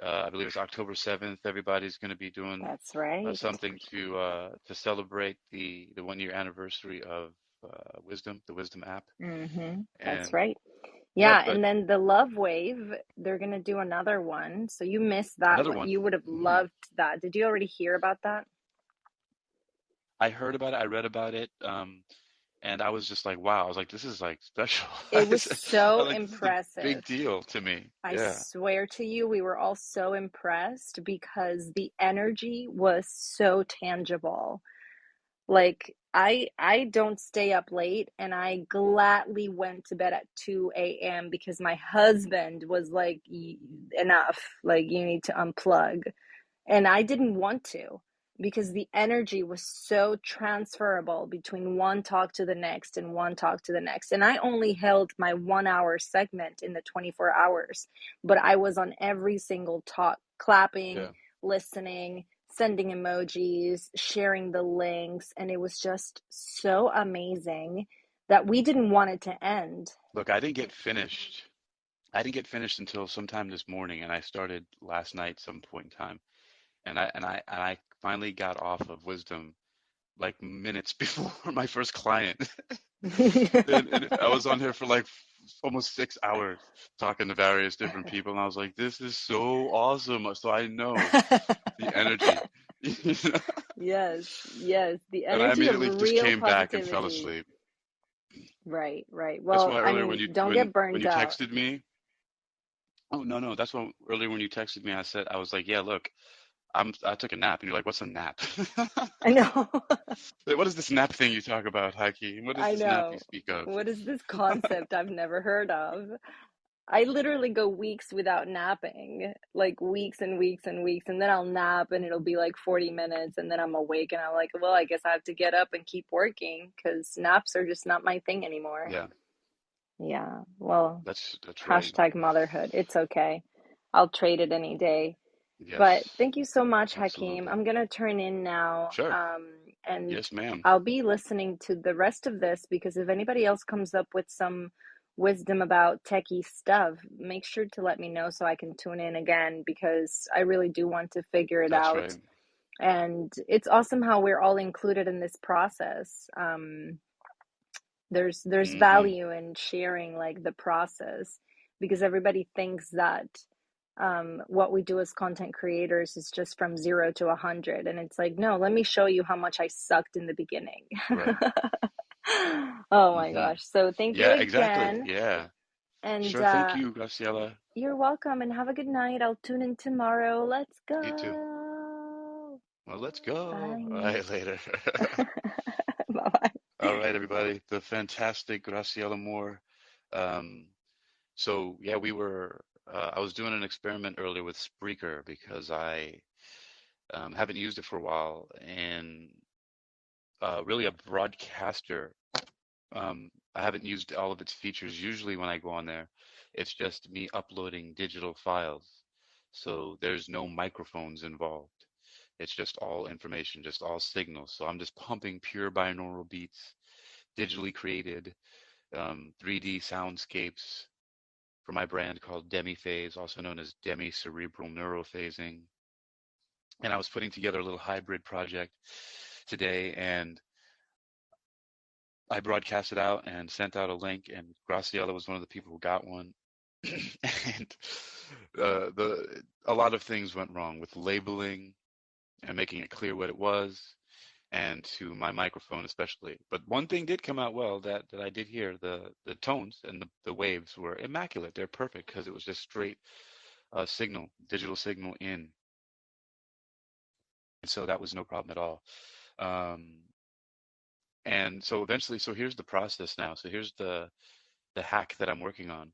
I believe it's October 7th. Everybody's going to be doing that's right. something to celebrate the 1 year anniversary of Wisdom, the Wisdom app, That's and right. yeah, Yeah, but and then the Love Wave, they're gonna do another one. So you missed that another one. one. You would have Hmm. loved that. Did you already hear about that? I heard about it. I read about it. And I was just like, wow. I was like, this is like special. It I was so was like, this is a big impressive. deal to me. I Yeah. swear to you, we were all so impressed because the energy was so tangible. Like I don't stay up late, and I gladly went to bed at 2 a.m. because my husband was like, enough, like you need to unplug. And I didn't want to, because the energy was so transferable between one talk to the next and one talk to the next. And I only held my 1 hour segment in the 24 hours, but I was on every single talk, clapping, Yeah. listening, sending emojis, sharing the links. And it was just so amazing that we didn't want it to end. Look, I didn't get finished. I didn't get finished until sometime this morning, and I started last night some point in time. And I finally got off of Wisdom like minutes before my first client. And I was on here for like almost 6 hours talking to various different people, and I was like, "This is so awesome!" So I know the energy, you know? Yes, yes, the And I energy of immediately just real came back and fell positivity. asleep. Right, right. That's Well, why I earlier when mean, you don't when get when burnt you out. texted me, oh no no, that's why earlier when you texted me, I said I was like, "Yeah, look, I took a nap," and you're like, "What's a nap?" I know. Like, what is this nap thing you talk about, Haki? What is I this nap you know. speak of? What is this concept I've never heard of? I literally go weeks without napping, like weeks and weeks and weeks, and then I'll nap and it'll be like 40 minutes, and then I'm awake and I'm like, well, I guess I have to get up and keep working because naps are just not my thing anymore. Yeah, Yeah, well, that's right. hashtag motherhood. It's okay. I'll trade it any day. But Yes, thank you so much, Hakeem. absolutely. I'm gonna turn in now, Sure. and Yes, ma'am. I'll be listening to the rest of this because if anybody else comes up with some wisdom about techie stuff, make sure to let me know so I can tune in again because I really do want to figure it That's out. right. And it's awesome how we're all included in this process. There's Hmm. value in sharing like the process because everybody thinks that what we do as content creators is just from 0 to 100, and it's like, no, let me show you how much I sucked in the beginning. Right. Oh my Hmm. gosh, so thank you Yeah, exactly. again, Yeah. and Sure. Thank you, Graciela. you're welcome, and have a good night. I'll tune in tomorrow. Let's You too. go. Well, let's go. All Bye. right, later. Bye bye. All right, everybody. The fantastic Graciela Moore. Um, so yeah, I was doing an experiment earlier with Spreaker because I haven't used it for a while, and really a broadcaster. I haven't used all of its features. Usually when I go on there, it's just me uploading digital files. So there's no microphones involved. It's just all information, just all signals. So I'm just pumping pure binaural beats, digitally created 3D soundscapes for my brand called Demi-Phase, also known as Demi-Cerebral Neurophasing. And I was putting together a little hybrid project today, and I broadcast it out and sent out a link, and Graciela was one of the people who got one. And the a lot of things went wrong with labeling and making it clear what it was, and to my microphone especially. But one thing did come out well that I did hear the tones and the waves were immaculate. They're perfect because it was just straight signal, digital signal in, and so that was no problem at all. Um, and so eventually, so here's the process now. So here's the hack that I'm working on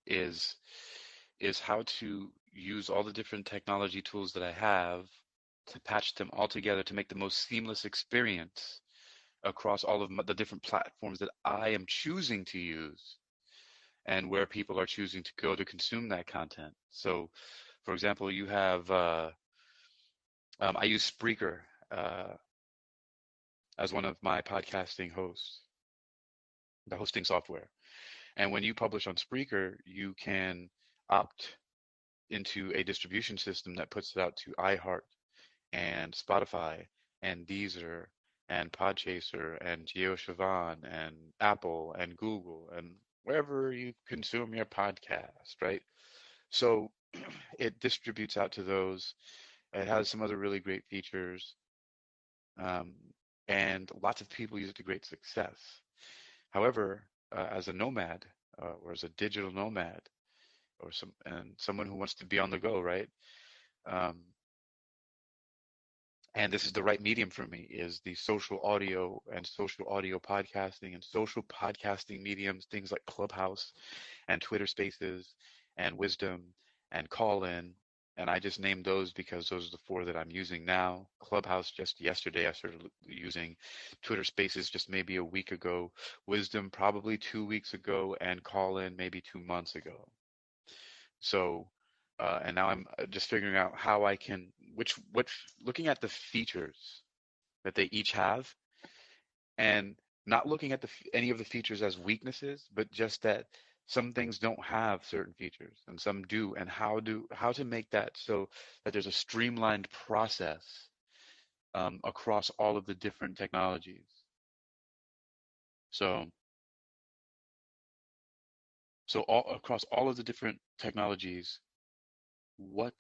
is is how to use all the different technology tools that I have to patch them all together to make the most seamless experience across all of the different platforms that I am choosing to use and where people are choosing to go to consume that content. So, for example, you have I use Spreaker uh, as one of my podcasting hosts, the hosting software. And when you publish on Spreaker, you can opt into a distribution system that puts it out to iHeart and Spotify and Deezer and Podchaser and GeoShavan and Apple and Google and wherever you consume your podcast, right? So it distributes out to those. It has some other really great features, um, and lots of people use it to great success. However, as a nomad or as a digital nomad or someone who wants to be on the go, right? Um, and this is the right medium for me, is the social audio and social audio podcasting and social podcasting mediums, things like Clubhouse and Twitter Spaces and Wisdom and Call-in. And I just named those because those are the four that I'm using now. Clubhouse just yesterday I started using. Twitter Spaces just maybe a week ago. Wisdom probably 2 weeks ago, and Call-in maybe 2 months ago. So, and now I'm just figuring out how I can, looking at the features that they each have, and not looking at any of the features as weaknesses, but just that some things don't have certain features and some do, and how to make that so that there's a streamlined process across all of the different technologies. So, so all across all of the different technologies, what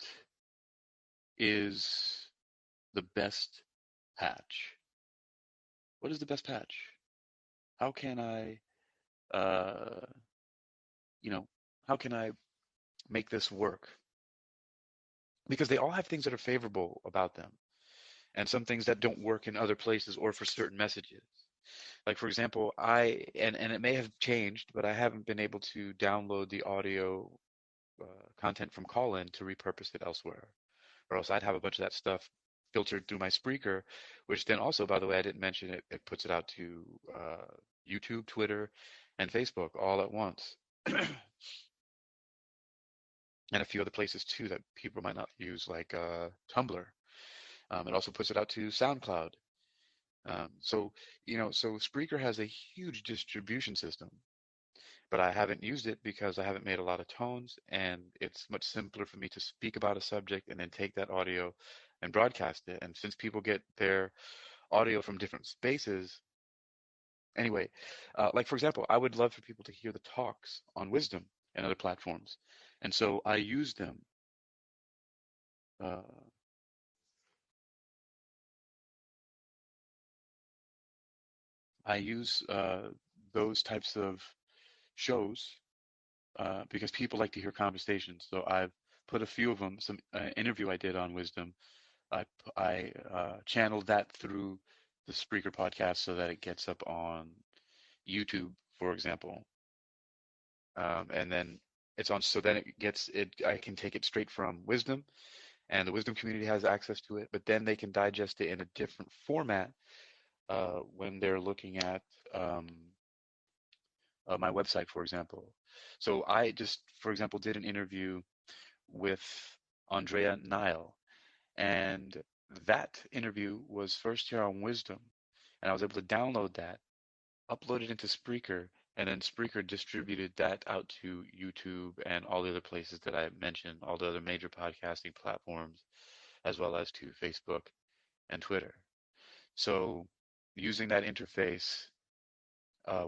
is the best patch? What is the best patch? How can I, uh, you know, how can I make this work? Because they all have things that are favorable about them, and some things that don't work in other places or for certain messages. Like for example, and it may have changed, but I haven't been able to download the audio content from Callin to repurpose it elsewhere, or else I'd have a bunch of that stuff filtered through my Spreaker, which then also, by the way, I didn't mention it. It puts it out to YouTube, Twitter, and Facebook all at once, and a few other places too that people might not use, like Tumblr. It also puts it out to SoundCloud. So, so Spreaker has a huge distribution system, but I haven't used it because I haven't made a lot of tones, and it's much simpler for me to speak about a subject and then take that audio and broadcast it. And since people get their audio from different spaces, anyway, like for example, I would love for people to hear the talks on Wisdom and other platforms, and so I use them. Uh, I use those types of shows because people like to hear conversations. So I've put a few of them, some interview I did on Wisdom. I channeled that through the Spreaker podcast so that it gets up on YouTube, for example, and then it's on. So then it gets it. I can take it straight from Wisdom, and the Wisdom community has access to it. But then they can digest it in a different format when they're looking at my website, for example. So I just, for example, did an interview with Andrea Nile, and that interview was first here on Wisdom, and I was able to download that, upload it into Spreaker, and then Spreaker distributed that out to YouTube and all the other places that I mentioned, all the other major podcasting platforms, as well as to Facebook and Twitter. So using that interface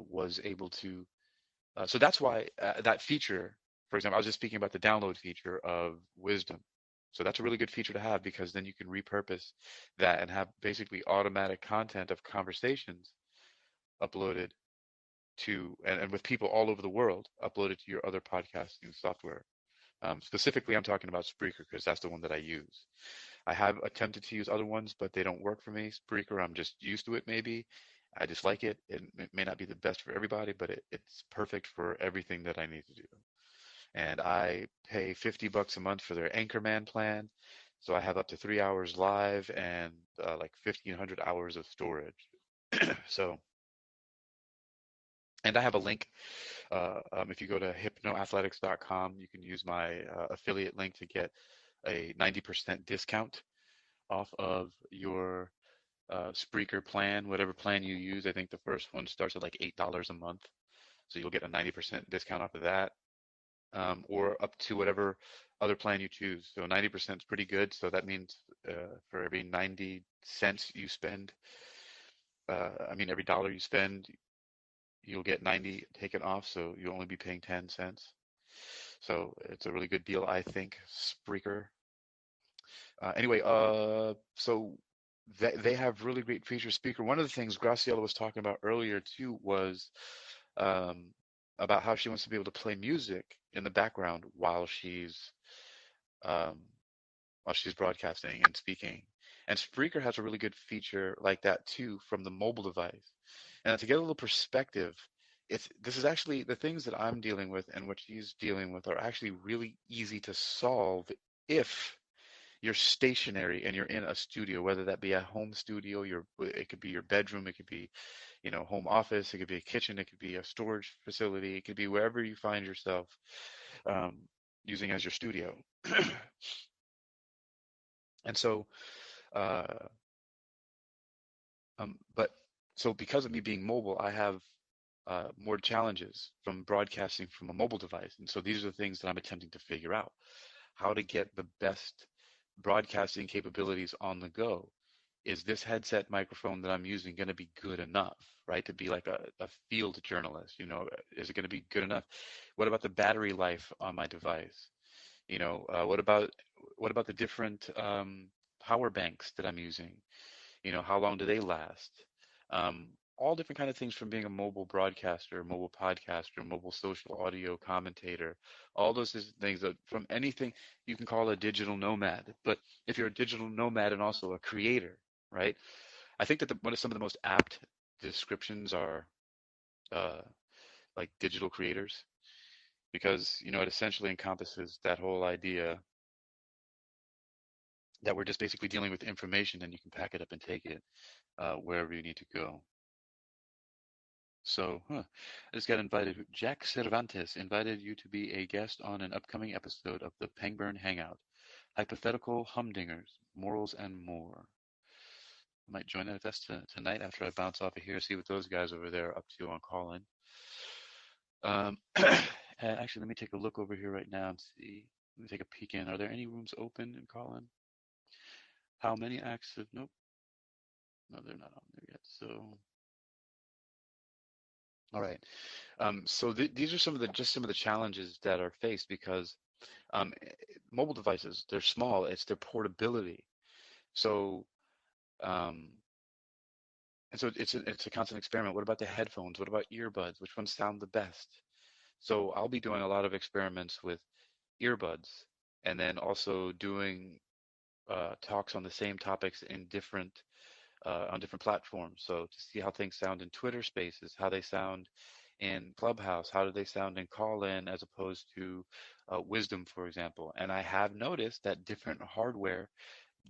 was able to so that's why that feature, for example, I was just speaking about the download feature of Wisdom. So that's a really good feature to have because then you can repurpose that and have basically automatic content of conversations uploaded to, and with people all over the world, uploaded to your other podcasting software. Specifically, I'm talking about Spreaker because that's the one that I use. I have attempted to use other ones, but they don't work for me. Spreaker, I'm just used to it maybe. I just like it. It may not be the best for everybody, but it's perfect for everything that I need to do. And I pay $50 a month for their Anchorman plan. So I have up to 3 hours live and like 1,500 hours of storage. So, and I have a link. If you go to hypnoathletics.com, you can use my affiliate link to get a 90% discount off of your Spreaker plan, whatever plan you use. I think the first one starts at like $8 a month. So you'll get a 90% discount off of that, or up to whatever other plan you choose. So 90% is pretty good. So that means for every 90 cents you spend, every dollar you spend, you'll get 90 taken off. So you'll only be paying 10 cents. So it's a really good deal, I think, Spreaker. Anyway, so they have really great features. Speaker. One of the things Graciela was talking about earlier too was um, about how she wants to be able to play music in the background um, while she's broadcasting and speaking. And Spreaker has a really good feature like that too from the mobile device. And to get a little perspective, this is actually the things that I'm dealing with and what she's dealing with are actually really easy to solve if you're stationary and you're in a studio, whether that be a home studio, it could be your bedroom, it could be, home office, it could be a kitchen, it could be a storage facility, it could be wherever you find yourself um, using as your studio. And so, uh, but so because of me being mobile, I have more challenges from broadcasting from a mobile device. And so these are the things that I'm attempting to figure out how to get the best broadcasting capabilities on the go. Is this headset microphone that I'm using going to be good enough, right? To be like a field journalist, is it going to be good enough? What about the battery life on my device? What about the different power banks that I'm using? How long do they last? All different kind of things from being a mobile broadcaster, mobile podcaster, mobile social audio commentator, all those things that from anything you can call a digital nomad. But if you're a digital nomad and also a creator, right? I think that one of some of the most apt descriptions are uh, like digital creators because, it essentially encompasses that whole idea that we're just basically dealing with information and you can pack it up and take it wherever you need to go. So, I just got invited. Jack Cervantes invited you to be a guest on an upcoming episode of the Pangburn Hangout. Hypothetical humdingers, morals, and more. I might join that if that's tonight after I bounce off of here, see what those guys over there are up to on call-in. Actually, let me take a look over here right now and see. Let me take a peek in. Are there any rooms open in call-in? How many acts have? Nope. No, they're not on there yet. So, all right. So these are some of the challenges that are faced because um, mobile devices, they're small. It's their portability. So um, and so it's a constant experiment. What about the headphones? What about earbuds? Which ones sound the best? So I'll be doing a lot of experiments with earbuds, and then also doing talks on the same topics in different on different platforms. So to see how things sound in Twitter Spaces, how they sound in Clubhouse, how do they sound in call-in as opposed to Wisdom, for example. And I have noticed that different hardware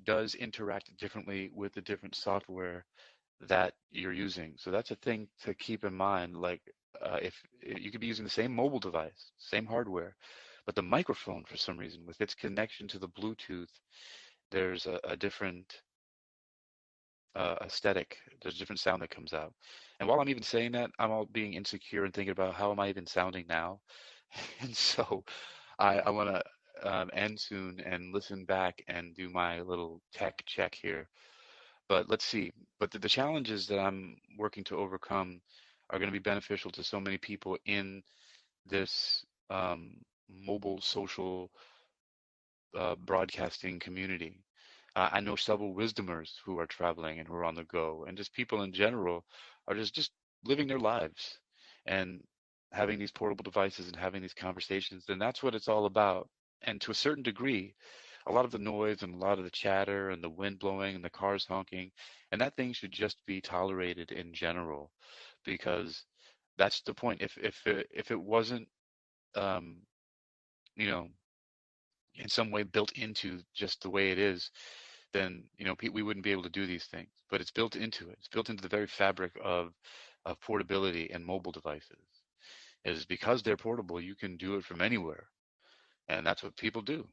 does interact differently with the different software that you're using. So that's a thing to keep in mind. Like if you could be using the same mobile device, same hardware, but the microphone for some reason with its connection to the Bluetooth, there's a different aesthetic. There's a different sound that comes out. And while I'm even saying that, I'm all being insecure and thinking about how am I even sounding now? And so I want to end soon and listen back and do my little tech check here. But let's see. But the challenges that I'm working to overcome are going to be beneficial to so many people in this mobile social broadcasting community. I know several wisdomers who are traveling and who are on the go, and just people in general are just living their lives and having these portable devices and having these conversations. And that's what it's all about. And to a certain degree, a lot of the noise and a lot of the chatter and the wind blowing and the cars honking, and that thing should just be tolerated in general, because that's the point. If it wasn't, um, you know, in some way built into just the way it is, then we wouldn't be able to do these things. But it's built into it. It's built into the very fabric of portability and mobile devices. It is because they're portable, you can do it from anywhere, and that's what people do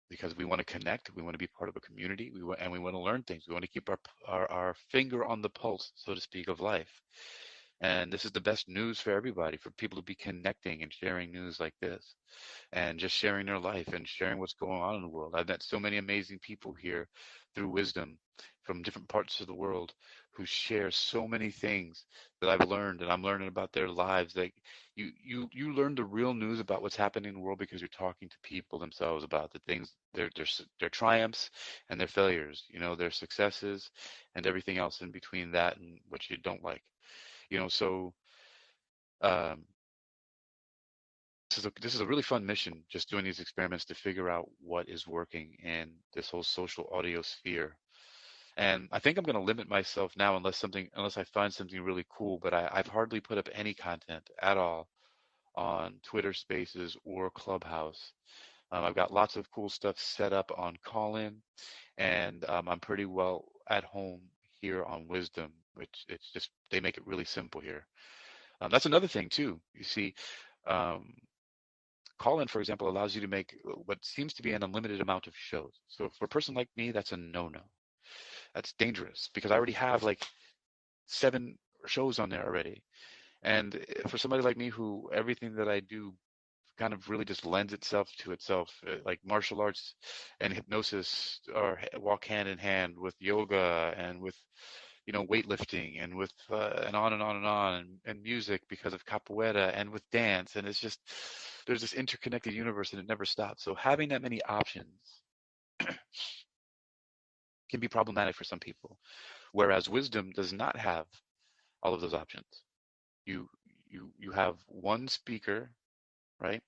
because we want to connect, we want to be part of a community, and we want to learn things. We want to keep our finger on the pulse, so to speak, of life. And this is the best news for everybody, for people to be connecting and sharing news like this and just sharing their life and sharing what's going on in the world. I've met so many amazing people here through wisdom from different parts of the world who share so many things that I've learned, and I'm learning about their lives. Like you learn the real news about what's happening in the world because you're talking to people themselves about the things, their triumphs and their failures, their successes and everything else in between that and what you don't like. So um, this is a really fun mission, just doing these experiments to figure out what is working in this whole social audio sphere. And I think I'm going to limit myself now unless I find something really cool. But I've hardly put up any content at all on Twitter Spaces or Clubhouse. I've got lots of cool stuff set up on Callin, and I'm pretty well at home here on Wisdom, which it's just they make it really simple here. That's another thing too. You see, um, Callin, for example, allows you to make what seems to be an unlimited amount of shows. So for a person like me, that's a no-no. That's dangerous because I already have like 7 shows on there already. And for somebody like me who everything that I do kind of really just lends itself to itself, like martial arts and hypnosis or walk hand in hand with yoga and with weightlifting and with and on and on and on and music because of capoeira and with dance, and it's just there's this interconnected universe and it never stops. So having that many options can be problematic for some people, whereas wisdom does not have all of those options. You have one speaker, right?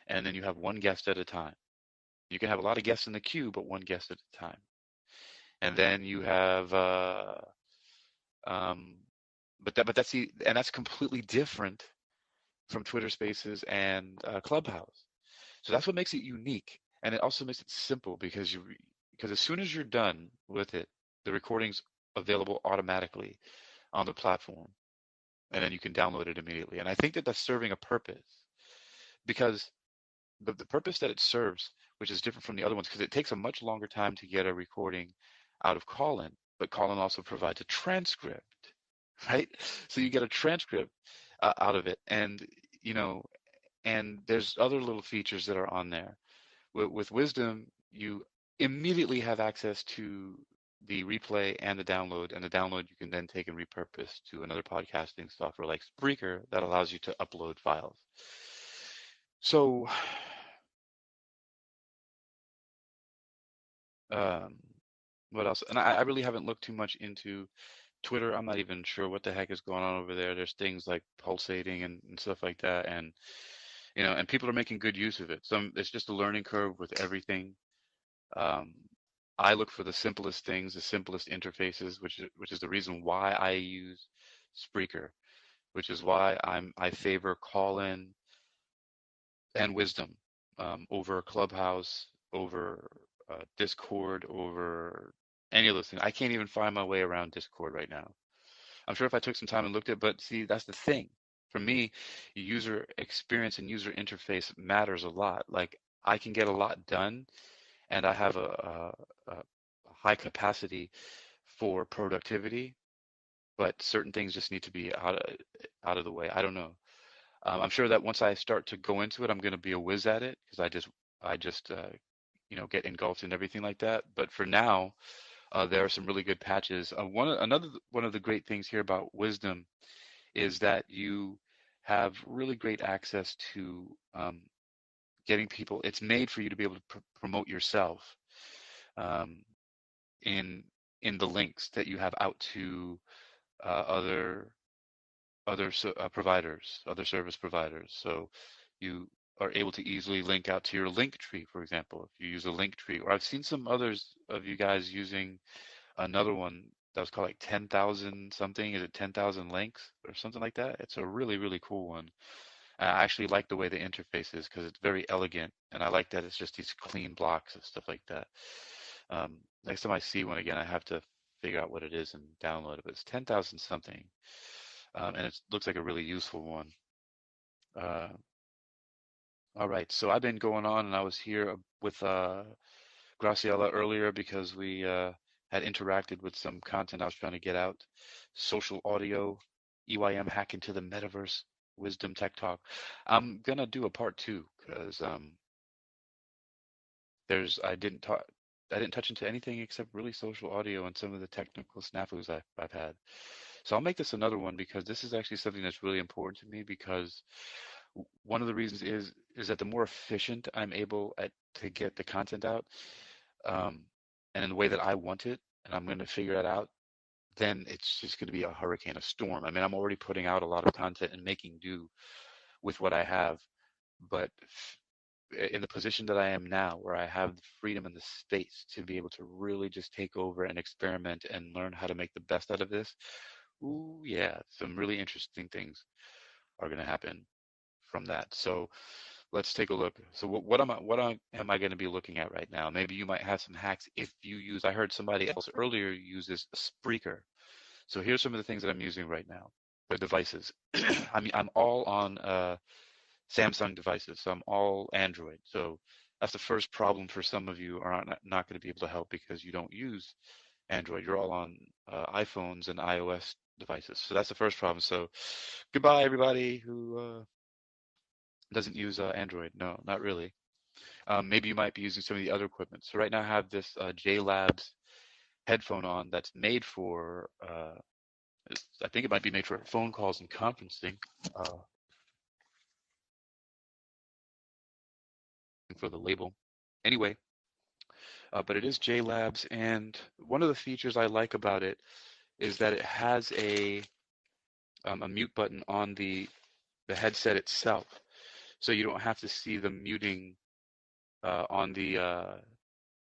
And then you have one guest at a time. You can have a lot of guests in the queue, but one guest at a time. And then you have um but that's completely different from Twitter Spaces and Clubhouse. So that's what makes it unique, and it also makes it simple because as soon as you're done with it, the recording's available automatically on the platform, and then you can download it immediately. And I think that that's serving a purpose because the purpose that it serves, which is different from the other ones, because it takes a much longer time to get a recording out of Callin, but Callin also provides a transcript, right? So you get a transcript out of it, and you know, and there's other little features that are on there. With Wisdom, you immediately have access to the replay and the download you can then take and repurpose to another podcasting software like Spreaker that allows you to upload files. So, um, what else? And I really haven't looked too much into Twitter. I'm not even sure what the heck is going on over there. There's things like pulsating and stuff like that, and and people are making good use of it. It's just a learning curve with everything. Um, I look for the simplest things, the simplest interfaces, which is the reason why I use Spreaker, which is why I favor Callin and Wisdom over Clubhouse, over Discord, over any of those things. I can't even find my way around Discord right now. I'm sure if I took some time and looked at it, but see, that's the thing. For me, user experience and user interface matters a lot. Like I can get a lot done, and I have a high capacity for productivity, but certain things just need to be out of the way. I don't know. I'm sure that once I start to go into it, I'm going to be a whiz at it because I just get engulfed in everything like that. But for now, there are some really good patches. One of the great things here about Wisdom is that you have really great access to getting people. It's made for you to be able to promote yourself um, in in the links that you have out to other providers, other service providers. So you are able to easily link out to your link tree, for example, if you use a link tree. Or I've seen some others of you guys using another one that was called like 10,000 something. Is it 10,000 links or something like that? It's a really, really cool one. I actually like the way the interface is because it's very elegant, and I like that it's just these clean blocks and stuff like that. Next time I see one again, I have to figure out what it is and download it. But it's 10,000 something, and it looks like a really useful one. Uh, all right, so I've been going on, and I was here with Graciela earlier because we had interacted with some content I was trying to get out. Social audio, EYM hack into the metaverse, wisdom tech talk. I'm gonna do a part two because there's I didn't touch into anything except really social audio and some of the technical snafus I've had. So I'll make this another one because this is actually something that's really important to me because one of the reasons is that the more efficient I'm able to get the content out, um, and in the way that I want it, and I'm going to figure it out, then it's just going to be a hurricane, a storm. I mean, I'm already putting out a lot of content and making do with what I have, but in the position that I am now, where I have the freedom and the space to be able to really just take over and experiment and learn how to make the best out of this, ooh, yeah, some really interesting things are going to happen from that. So let's take a look. So am I going to be looking at right now? Maybe you might have some hacks if you use. I heard somebody else earlier uses Spreaker. So here's some of the things that I'm using right now. The devices. I mean, I'm all on Samsung devices, so I'm all Android. So that's the first problem for some of you are not going to be able to help because you don't use Android. You're all on iPhones and iOS devices. So that's the first problem. So goodbye, everybody who doesn't use Android. No, not really. Maybe you might be using some of the other equipment. So right now I have this J Labs headphone on that's made for, I think it might be made for phone calls and conferencing. For the label. Anyway, but it is J Labs, and one of the features I like about it is that it has a mute button on the headset itself, so you don't have to see the muting on the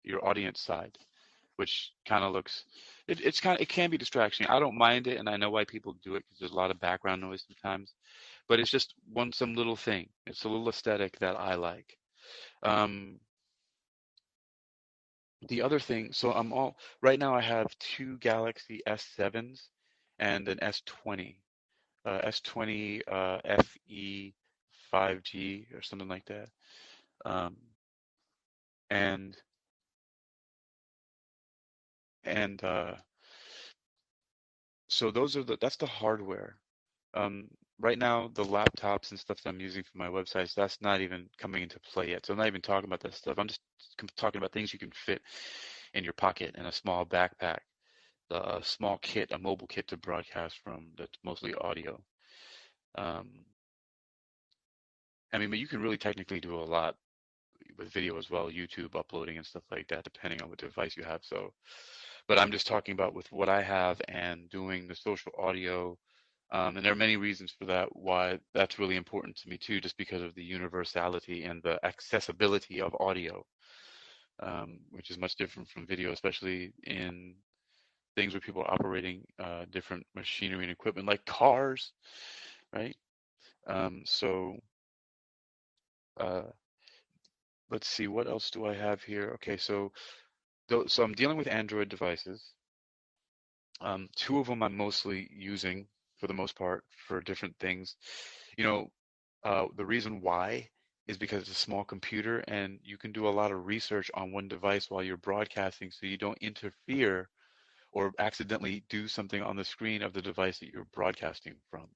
your audience side, which kind of looks it can be distraction. I don't mind it, and I know why people do it because there's a lot of background noise sometimes, but it's just some little thing. It's a little aesthetic that I like. Um, the other thing, so I'm all right now. I have two Galaxy S7s and an S20, S20 FE 5G or something like that. Um, and and so that's the hardware. Um, right now, the laptops and stuff that I'm using for my websites, that's not even coming into play yet. So I'm not even talking about that stuff. I'm just talking about things you can fit in your pocket in a small backpack. A small kit, a mobile kit to broadcast from that's mostly audio. Um, I mean, but you can really technically do a lot with video as well, YouTube uploading and stuff like that, depending on what device you have. So, but I'm just talking about with what I have and doing the social audio. And there are many reasons for that, why that's really important to me too, just because of the universality and the accessibility of audio, which is much different from video, especially in things where people are operating different machinery and equipment like cars, right? So uh, let's see, what else do I have here? Okay, so I'm dealing with Android devices. Two of them I'm mostly using for the most part for different things. You know, the reason why is because it's a small computer and you can do a lot of research on one device while you're broadcasting so you don't interfere or accidentally do something on the screen of the device that you're broadcasting from.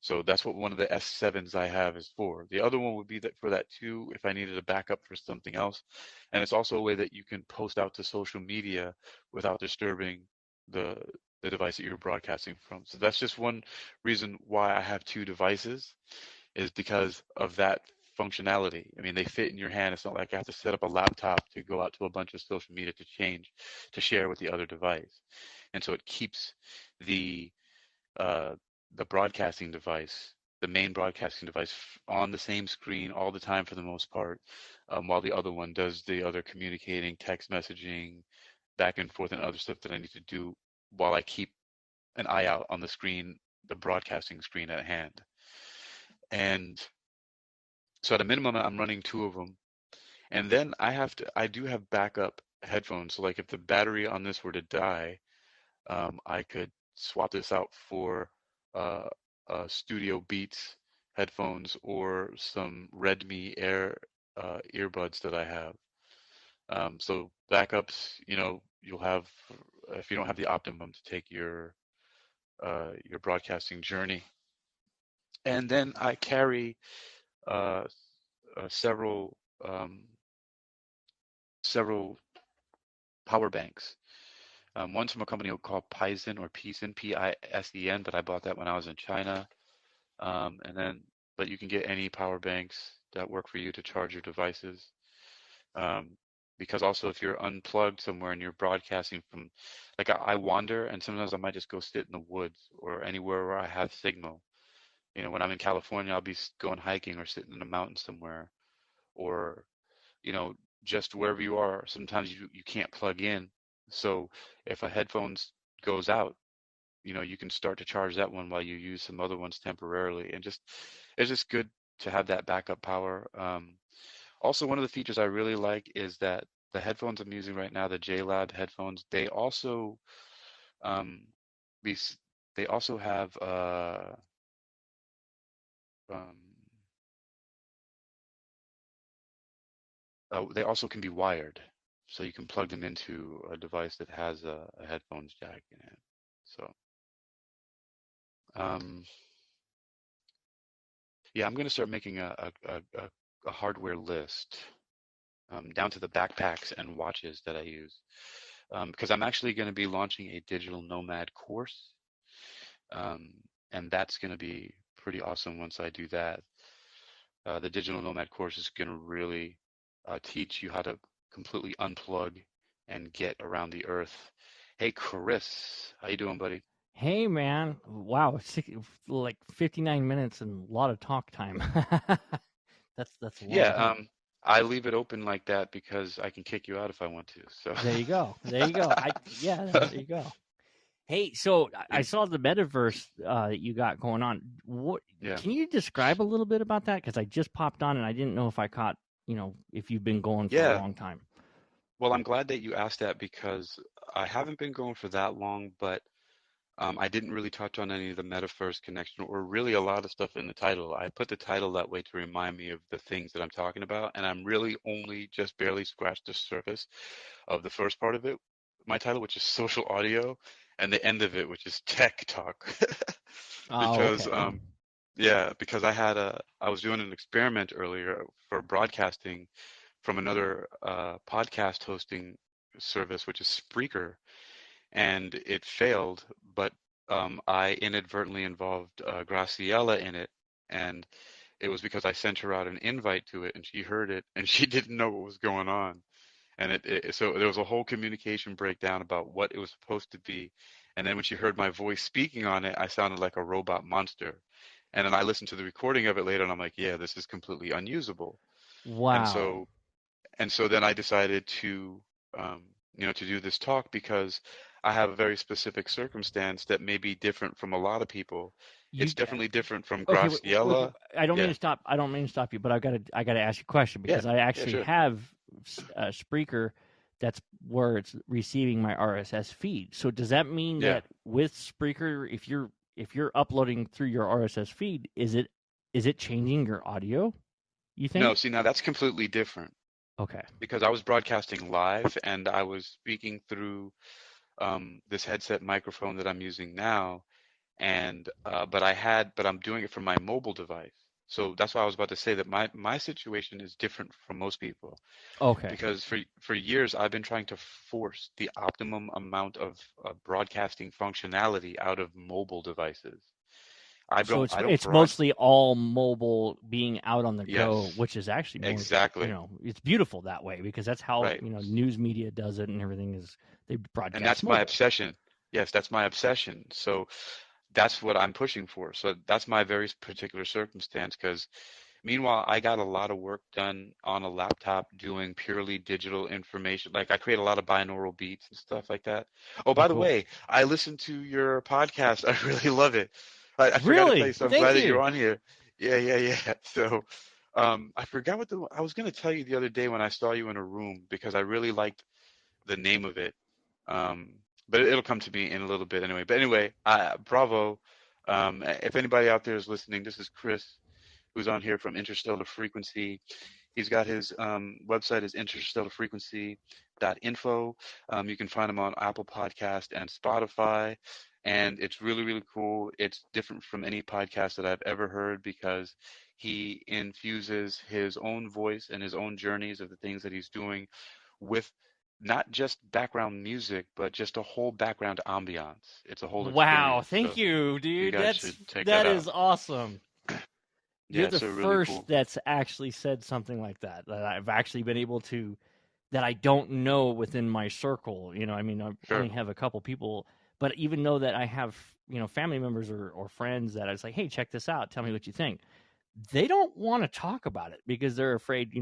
So that's what one of the S7s I have is for. The other one would be that for that too, if I needed a backup for something else. And it's also a way that you can post out to social media without disturbing the the device that you're broadcasting from. So that's just one reason why I have two devices is because of that functionality. I mean, they fit in your hand. It's not like I have to set up a laptop to go out to a bunch of social media to share with the other device. And so it keeps the uh, the broadcasting device, the main broadcasting device, on the same screen all the time for the most part, while the other one does the other communicating, text messaging, back and forth, and other stuff that I need to do while I keep an eye out on the screen, the broadcasting screen at hand. And so at a minimum, I'm running two of them. And then I do have backup headphones. So like if the battery on this were to die, I could swap this out for uh, Studio Beats headphones or some Redmi Air earbuds that I have. So backups, you'll have if you don't have the optimum to take your broadcasting journey. And then I carry uh, several several power banks. One's from a company called Pisen or Pisen, Pisen, but I bought that when I was in China. And then, but you can get any power banks that work for you to charge your devices. Um, because also if you're unplugged somewhere and you're broadcasting from, like I wander and sometimes I might just go sit in the woods or anywhere where I have signal. When I'm in California, I'll be going hiking or sitting in a mountain somewhere, or, you know, just wherever you are. Sometimes you can't plug in. So if a headphones goes out, you know, you can start to charge that one while you use some other ones temporarily. And just, it's just good to have that backup power. Also, one of the features I really like is that the headphones I'm using right now, the JLab headphones, um, these, they also have, um, they also can be wired. So you can plug them into a device that has a headphones jack in it. So, um, yeah, I'm going to start making a hardware list, down to the backpacks and watches that I use, because I'm actually going to be launching a digital nomad course, um, and that's going to be pretty awesome once I do that. The digital nomad course is going to really teach you how to completely unplug and get around the earth. Hey, Chris, how you doing, buddy? Hey, man. Wow, like 59 minutes and a lot of talk time. That's a Yeah, long time. I leave it open like that because I can kick you out if I want to. So, There you go. There you go. There you go. Hey, so I saw the metaverse that you got going on. What yeah. can you describe a little bit about that? Because I just popped on and I didn't know if I caught, if you've been going for a Yeah. long time. Well, I'm glad that you asked that because I haven't been going for that long, but I didn't really touch on any of the metaverse connection or really a lot of stuff in the title. I put the title that way to remind me of the things that I'm talking about, and I'm really only just barely scratched the surface of the first part of it, my title, which is social audio, and the end of it, which is tech talk. Oh, Because okay. yeah, because I was doing an experiment earlier for broadcasting from another podcast hosting service, which is Spreaker, and it failed, but I inadvertently involved Graciela in it, and it was because I sent her out an invite to it, and she heard it, and she didn't know what was going on, and so there was a whole communication breakdown about what it was supposed to be, and then when she heard my voice speaking on it, I sounded like a robot monster, and then I listened to the recording of it later, and I'm like, yeah, this is completely unusable, and Wow. so then I decided to, um, to do this talk because I have a very specific circumstance that may be different from a lot of people. You It's definitely different from Okay, Graciela. I don't mean Yeah, to stop. I don't mean to stop you, but I gotta ask you a question yeah, because I yeah, actually sure. have a Spreaker that's where it's receiving my RSS feed. So does that mean Yeah. that with Spreaker, if you're uploading through your RSS feed, is it changing your audio? You No, think? see, now that's completely different Okay. because I was broadcasting live and I was speaking through this headset microphone that I'm using now, and but I'm doing it from my mobile device. So that's why I was about to say that my situation is different from most people. Okay. Because for years I've been trying to force the optimum amount of broadcasting functionality out of mobile devices. So it's I don't it's broad. mostly all mobile being out on the go, Yes, which is actually more, exactly. it's beautiful that way because that's how, Right. news media does it and everything is they And broadcast that's my mobile. obsession. Yes, that's my obsession. So that's what I'm pushing for. So that's my very particular circumstance because meanwhile, I got a lot of work done on a laptop doing purely digital information. Like I create a lot of binaural beats and stuff like that. Oh, Oh, by the cool. way, I listened to your podcast. I really love it. I forgot to tell you, Really? so I'm Thank glad that you. you're on here. Yeah, yeah, yeah. So, I forgot what I was going to tell you the other day when I saw you in a room because I really liked the name of it. Um, but it'll come to me in a little bit anyway. But anyway, bravo. If anybody out there is listening, this is Chris, who's on here from Interstellar Frequency. He's got his website is interstellarfrequency.info. You can find him on Apple Podcast and Spotify. And it's really, really cool. It's different from any podcast that I've ever heard because he infuses his own voice and his own journeys of the things that he's doing with not just background music, but just a whole background ambiance. It's a whole Wow, experience. thank So you, you dude. guys should That's check that that out. is awesome. You're Yeah, the so really first cool. that's actually said something like that I've actually been able to that I don't know within my circle. I mean, I only Sure. have a couple people, but even though that I have, family members or friends that I was like, hey, check this out, tell me what you think. they don't want to talk about it because they're afraid,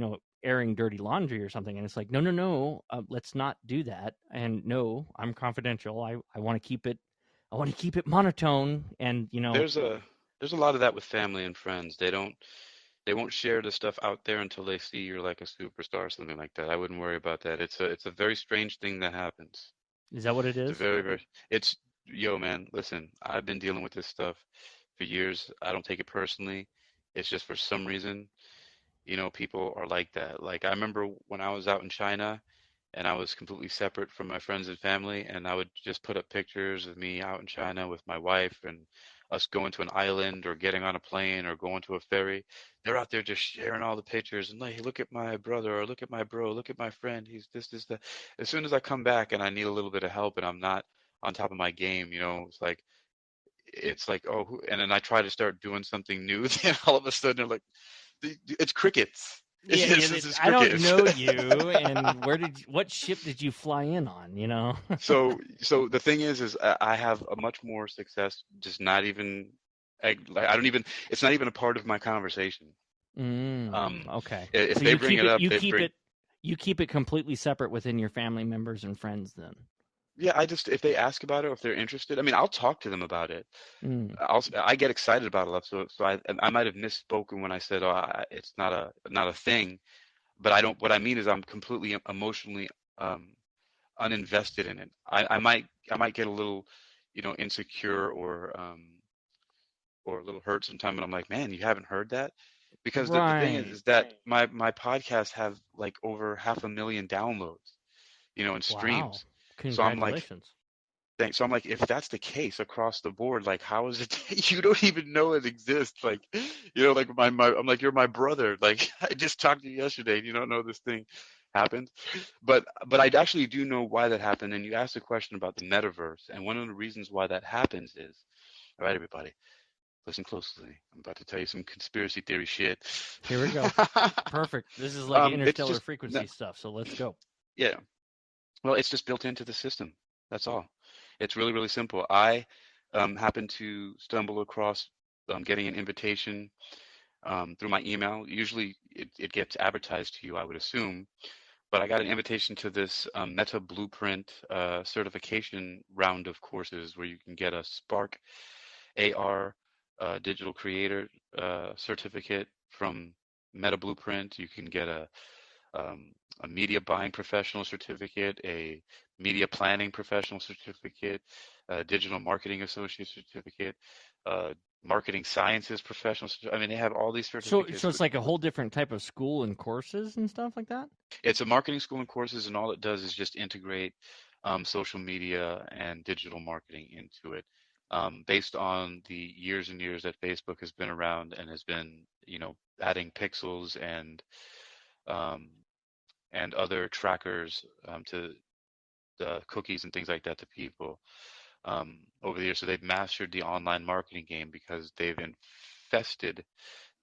airing dirty laundry or something. And it's like, no, let's not do that. And no, I'm confidential. I want to keep it. I want to keep it monotone. And There's a lot of that with family and friends. They won't share the stuff out there until they see you're like a superstar or something like that. I wouldn't worry about that. It's a very strange thing that happens. is that what it It's a is? very, very, it's, yo, man, listen, I've been dealing with this stuff for years. I don't take it personally. It's just for some reason, people are like that. Like I remember when I was out in China and I was completely separate from my friends and family, and I would just put up pictures of me out in China with my wife and us going to an island or getting on a plane or going to a ferry. They're out there just sharing all the pictures and like, hey, look at my brother or look at my bro, look at my friend. He's this, that. As soon as I come back and I need a little bit of help and I'm not on top of my game, it's like, oh, and then I try to start doing something new, then all of a sudden they're like, it's crickets. It's Yeah, just, it's just I don't crickets. know you, and what ship did you fly in on? So the thing is I have a much more success, just not even, like I don't even, it's not even a part of my conversation. Okay. If So they bring it up, they bring, you keep it completely separate within your family members and friends then. yeah, if they ask about it or if they're interested, I mean, I'll talk to them about it. Mm. I get excited about a lot. So I might have misspoken when I said, oh, it's not a thing, but I don't, what I mean is I'm completely emotionally, um, uninvested in it. I might get a little, insecure or a little hurt sometime, and I'm like, man, you haven't heard that? Because the thing is, Right. is that my podcasts have like over 500,000 downloads, and Wow. streams. So I'm like, Congratulations. thanks. So I'm like, if that's the case across the board, like, how is it that you don't even know it exists? Like, like I'm like, you're my brother. Like, I just talked to you yesterday, and you don't know this thing happened. But I actually do know why that happened. And you asked a question about the metaverse, and one of the reasons why that happens is, all right, everybody, listen closely. I'm about to tell you some conspiracy theory shit. Here we go. Perfect. This is like It's interstellar just no, frequency stuff. So let's go. yeah. Well, it's just built into the system. That's all. It's really, really simple. I happened to stumble across getting an invitation through my email. Usually it gets advertised to you, I would assume, but I got an invitation to this Meta Blueprint certification round of courses where you can get a Spark AR digital creator certificate from Meta Blueprint. You can get um, a media buying professional certificate, a media planning professional certificate, a digital marketing associate certificate, marketing sciences professional certificate. I mean, they have all these So certificates it's like a whole different type of school and courses and stuff like that? it's a marketing school and courses, and all it does is just integrate social media and digital marketing into it. Based on the years and years that Facebook has been around and has been, adding pixels um, and other trackers to the cookies and things like that to people over the years. So they've mastered the online marketing game because they've infested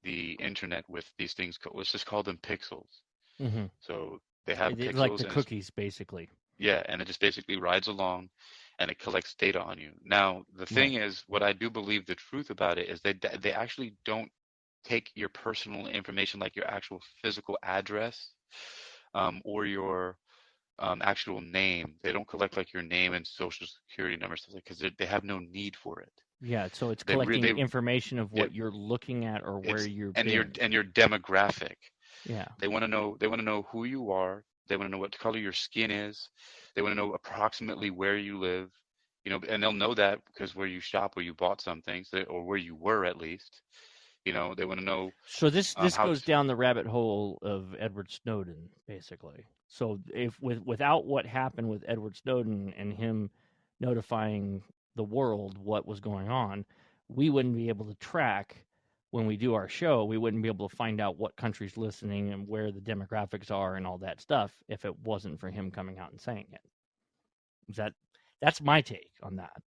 the internet with these things. Let's just call them pixels. Mm-hmm. So they have It's like pixels, the and it's, cookies, basically. yeah, and it just basically rides along and it collects data on you. Now, the thing Right. is, what I do believe the truth about it is they actually don't take your personal information, like your actual physical address or your actual name. They don't collect like your name and social security number stuff like because they have no need for it. Yeah. So it's They collecting they information of yeah, what you're looking at or where it's you've and your been. demographic. Yeah. They want to know who you are. They want to know what color your skin is. They want to know approximately where you live. And they'll know that because where you shop, where you bought something, so, or where you were at least. They want to know So this how. goes down the rabbit hole of Edward Snowden, basically. So if without what happened with Edward Snowden and him notifying the world what was going on, we wouldn't be able to track when we do our show. We wouldn't be able to find out what country's listening and where the demographics are and all that stuff if it wasn't for him coming out and saying it. Is that's my take on that.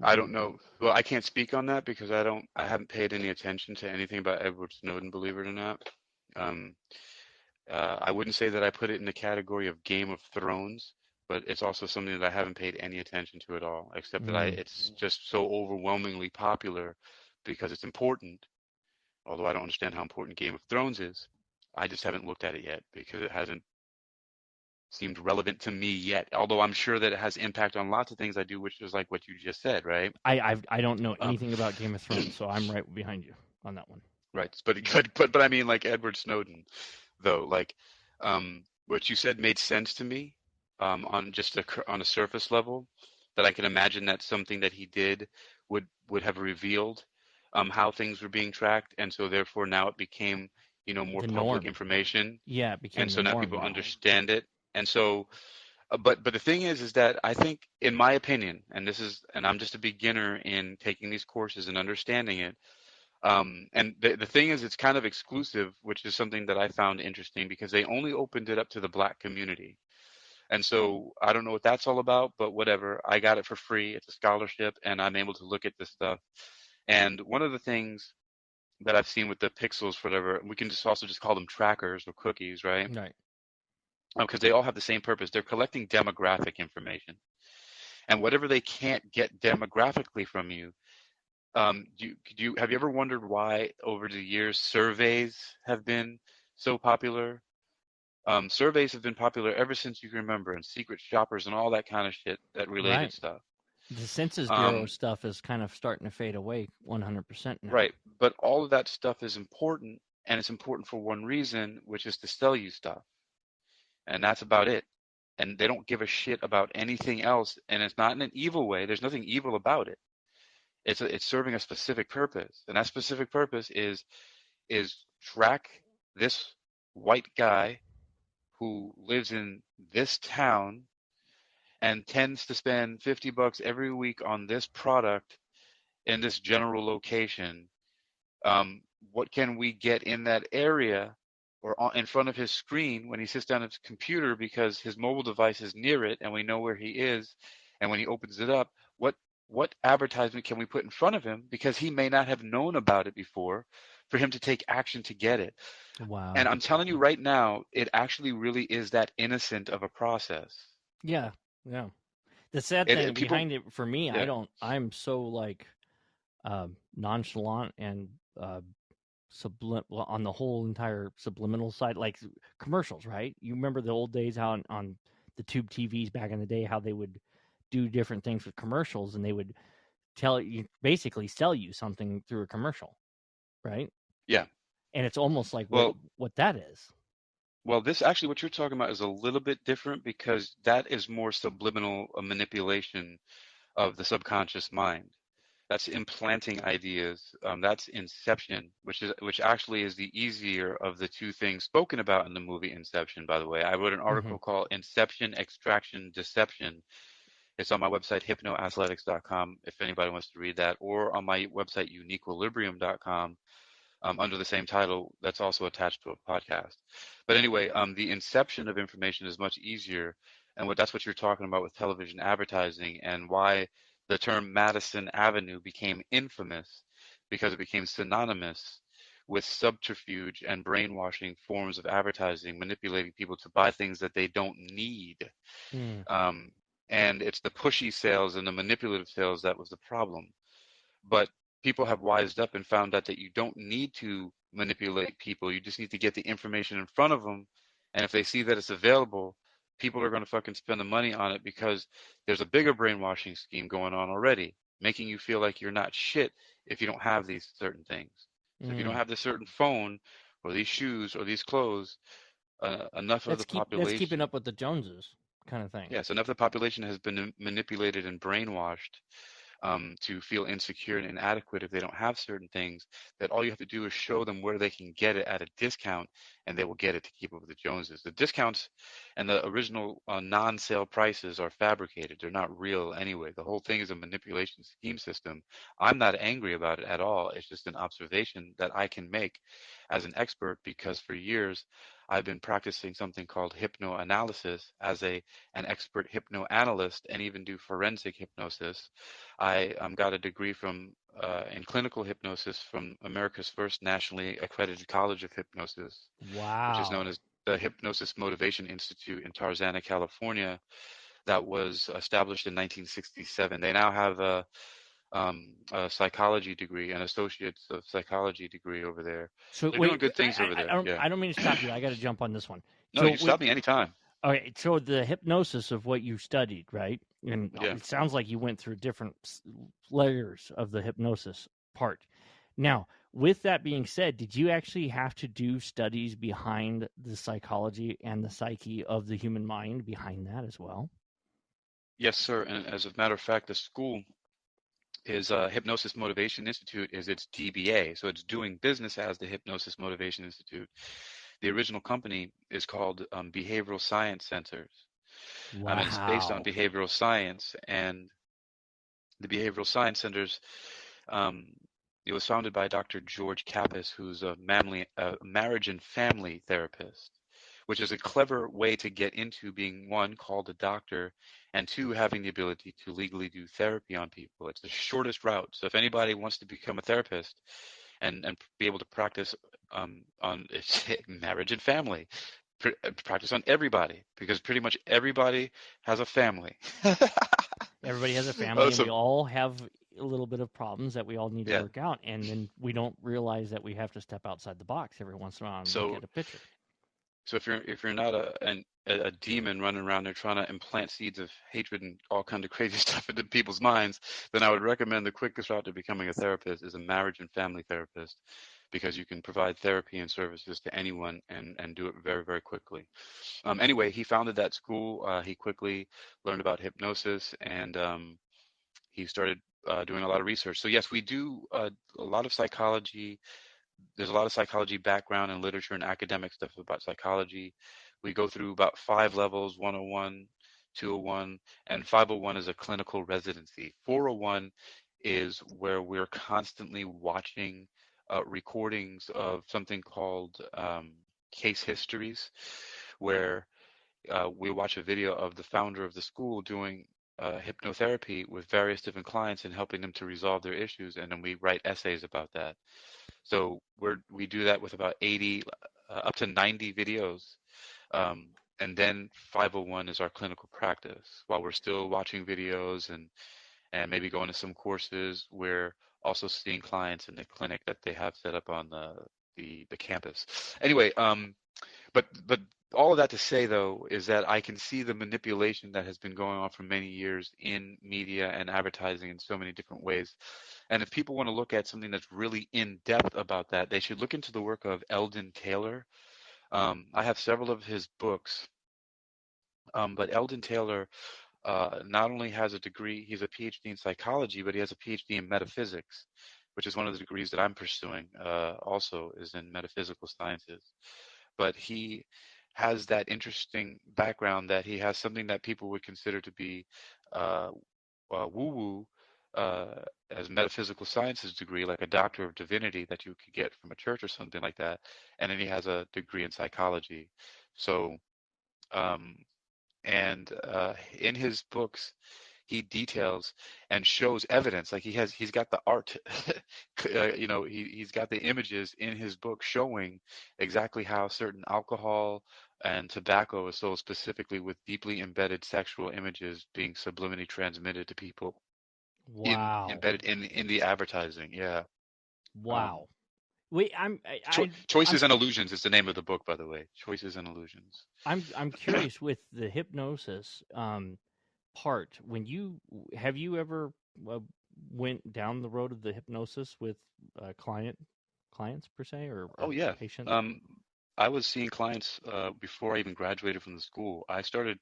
I don't know. Well, I can't speak on that because I haven't paid any attention to anything about Edward Snowden, believe it or not. Um, I wouldn't say that I put it in the category of Game of Thrones, but it's also something that I haven't paid any attention to at all, except that Mm, it's just so overwhelmingly popular because it's important. although I don't understand how important Game of Thrones is. I just haven't looked at it yet because it hasn't seemed relevant to me yet. Although I'm sure that it has impact on lots of things I do, which is like what you just said, right? I don't know Um, anything about Game of Thrones, so I'm right behind you on that one. right. But I mean, like Edward Snowden, though, like what you said made sense to me on just on a surface level. That I can imagine that something that he did would have revealed how things were being tracked, and so therefore now it became more The public norm. information, Yeah, it and became the so now norm people now. understand it, and so. But the thing is that I think, in my opinion, and I'm just a beginner in taking these courses and understanding it. And the thing is, it's kind of exclusive, which is something that I found interesting because they only opened it up to the Black community. And so I don't know what that's all about, but whatever. I got it for free. It's a scholarship, and I'm able to look at this stuff. And one of the things that I've seen with the pixels, whatever, we can just also just call them trackers or cookies, right? Right. Because they all have the same purpose. They're collecting demographic information. And whatever they can't get demographically from you, have you ever wondered why over the years surveys have been so popular? Surveys have been popular ever since you can remember, and secret shoppers and all that kind of shit, that related Right. stuff. The Census Bureau Um, stuff is kind of starting to fade away 100% now. right, but all of that stuff is important, and it's important for one reason, which is to sell you stuff, and that's about it. And they don't give a shit about anything else, and it's not in an evil way. There's nothing evil about it. It's serving a specific purpose, and that specific purpose is track this white guy who lives in this town and tends to spend $50 every week on this product in this general location. Um, what can we get in that area or in front of his screen when he sits down at his computer because his mobile device is near it and we know where he is, and when he opens it up, what advertisement can we put in front of him because he may not have known about it before for him to take action to get it. And Wow. I'm telling you right now, it actually really is that innocent of a process. Yeah. Yeah. The sad thing And people, behind it for me, yeah, I'm so like nonchalant and on the whole entire subliminal side, like commercials, right? You remember the old days how on the tube TVs back in the day, how they would do different things with commercials and they would tell you, basically sell you something through a commercial, right? yeah. And it's almost like Well, what that is. this actually, what you're talking about is a little bit different because that is more subliminal manipulation of the subconscious mind. That's implanting ideas. That's inception, which actually is the easier of the two things spoken about in the movie Inception. By the way, I wrote an Hmm. article called "Inception, Extraction, Deception." It's on my website hypnoathletics.com if anybody wants to read that, or on my website UniquilibriuM.com under the same title. That's also attached to a podcast. But anyway, the inception of information is much easier, and that's what you're talking about with television advertising and why the term Madison Avenue became infamous because it became synonymous with subterfuge and brainwashing forms of advertising, manipulating people to buy things that they don't need. Mm. Um, and it's the pushy sales and the manipulative sales that was the problem. But people have wised up and found out that you don't need to manipulate people. You just need to get the information in front of them. And if they see that it's available, people are going to fucking spend the money on it because there's a bigger brainwashing scheme going on already, making you feel like you're not shit if you don't have these certain things. So if you don't Mm. have this certain phone or these shoes or these clothes, enough of the That's keeping population, up with the Joneses kind of thing. yes, enough of the population has been manipulated and brainwashed to feel insecure and inadequate if they don't have certain things, that all you have to do is show them where they can get it at a discount and they will get it to keep up with the Joneses. The discounts and the original non-sale prices are fabricated. They're not real anyway. The whole thing is a manipulation scheme system. I'm not angry about it at all. It's just an observation that I can make as an expert because for years I've been practicing something called hypnoanalysis as an expert hypnoanalyst and even do forensic hypnosis. I got a degree in clinical hypnosis from America's first nationally accredited college of hypnosis, which is known Wow. as the Hypnosis Motivation Institute in Tarzana, California, that was established in 1967. They now have a psychology degree, an associate's of psychology degree over there. So They're doing wait, good things over there. Yeah. I don't mean to stop you. I got to jump on this one. No, So you stop me anytime. okay, so the hypnosis of what you studied, right? And Yeah. it sounds like you went through different layers of the hypnosis part. Now, with that being said, did you actually have to do studies behind the psychology and the psyche of the human mind behind that as well? Yes, sir. And as a matter of fact, the school is Hypnosis Motivation Institute is its DBA. So it's doing business as the Hypnosis Motivation Institute. The original company is called Behavioral Science Centers. And it's based on Wow. behavioral science. And the Behavioral Science Centers, um, it was founded by Dr. George Kappas, who's a marriage and family therapist, which is a clever way to get into being, one, called a doctor, and two, having the ability to legally do therapy on people. It's the shortest route. So if anybody wants to become a therapist and be able to practice on marriage and family, practice on everybody, because pretty much everybody has a family. Everybody has a Oh, family, and so we all have a little bit of problems that we all need to yeah. work out. And then we don't realize that we have to step outside the box every once in a while and look So at a picture. So if you're not a demon running around there trying to implant seeds of hatred and all kind of crazy stuff into people's minds, then I would recommend the quickest route to becoming a therapist is a marriage and family therapist, because you can provide therapy and services to anyone and do it very, very quickly. Anyway, he founded that school. He quickly learned about hypnosis, and he started doing a lot of research. So yes, we do a lot of psychology. There's a lot of psychology background and literature and academic stuff about psychology. We go through about 5 levels: 101, 201, and 501 is a clinical residency. 401 is where we're constantly watching recordings of something called case histories, where we watch a video of the founder of the school doing hypnotherapy with various different clients and helping them to resolve their issues, and then we write essays about that. So we do that with about 80, up to 90 videos. Um, and then 501 is our clinical practice. While we're still watching videos and maybe going to some courses, we're also seeing clients in the clinic that they have set up on the campus. Anyway, but all of that to say, though, is that I can see the manipulation that has been going on for many years in media and advertising in so many different ways. And if people want to look at something that's really in depth about that, they should look into the work of Eldon Taylor. I have several of his books, but Eldon Taylor not only has a degree, he's a PhD in psychology, but he has a PhD in metaphysics, which is one of the degrees that I'm pursuing, also is in metaphysical sciences. But he has that interesting background that he has something that people would consider to be uh, woo-woo uh, as metaphysical sciences degree, like a doctor of divinity that you could get from a church or something like that. And then he has a degree in psychology. So, um, and in his books, he details and shows evidence. Like he's got the art, he's got the images in his book showing exactly how certain alcohol and tobacco is sold, specifically with deeply embedded sexual images being subliminally transmitted to people Wow. embedded in the advertising. Yeah. Um, Wow. Wait, I'm Choices and Illusions is the name of the book, by the way. Choices and Illusions. I'm curious with the hypnosis part. When you have you ever uh, went down the road of the hypnosis with clients per se or Oh yeah. patients? Um, I was seeing clients before I even graduated from the school. I started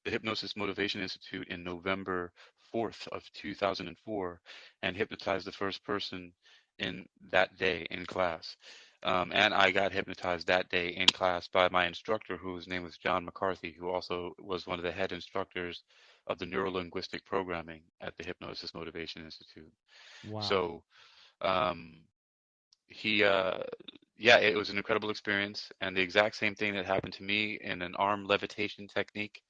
the Hypnosis Motivation Institute in November 4th of 2004 and hypnotized the first person in that day in class. And I got hypnotized that day in class by my instructor, whose name was John McCarthy, who also was one of the head instructors of the neurolinguistic programming at the Hypnosis Motivation Institute. Wow. So um, he yeah, it was an incredible experience, and the exact same thing that happened to me in an arm levitation technique,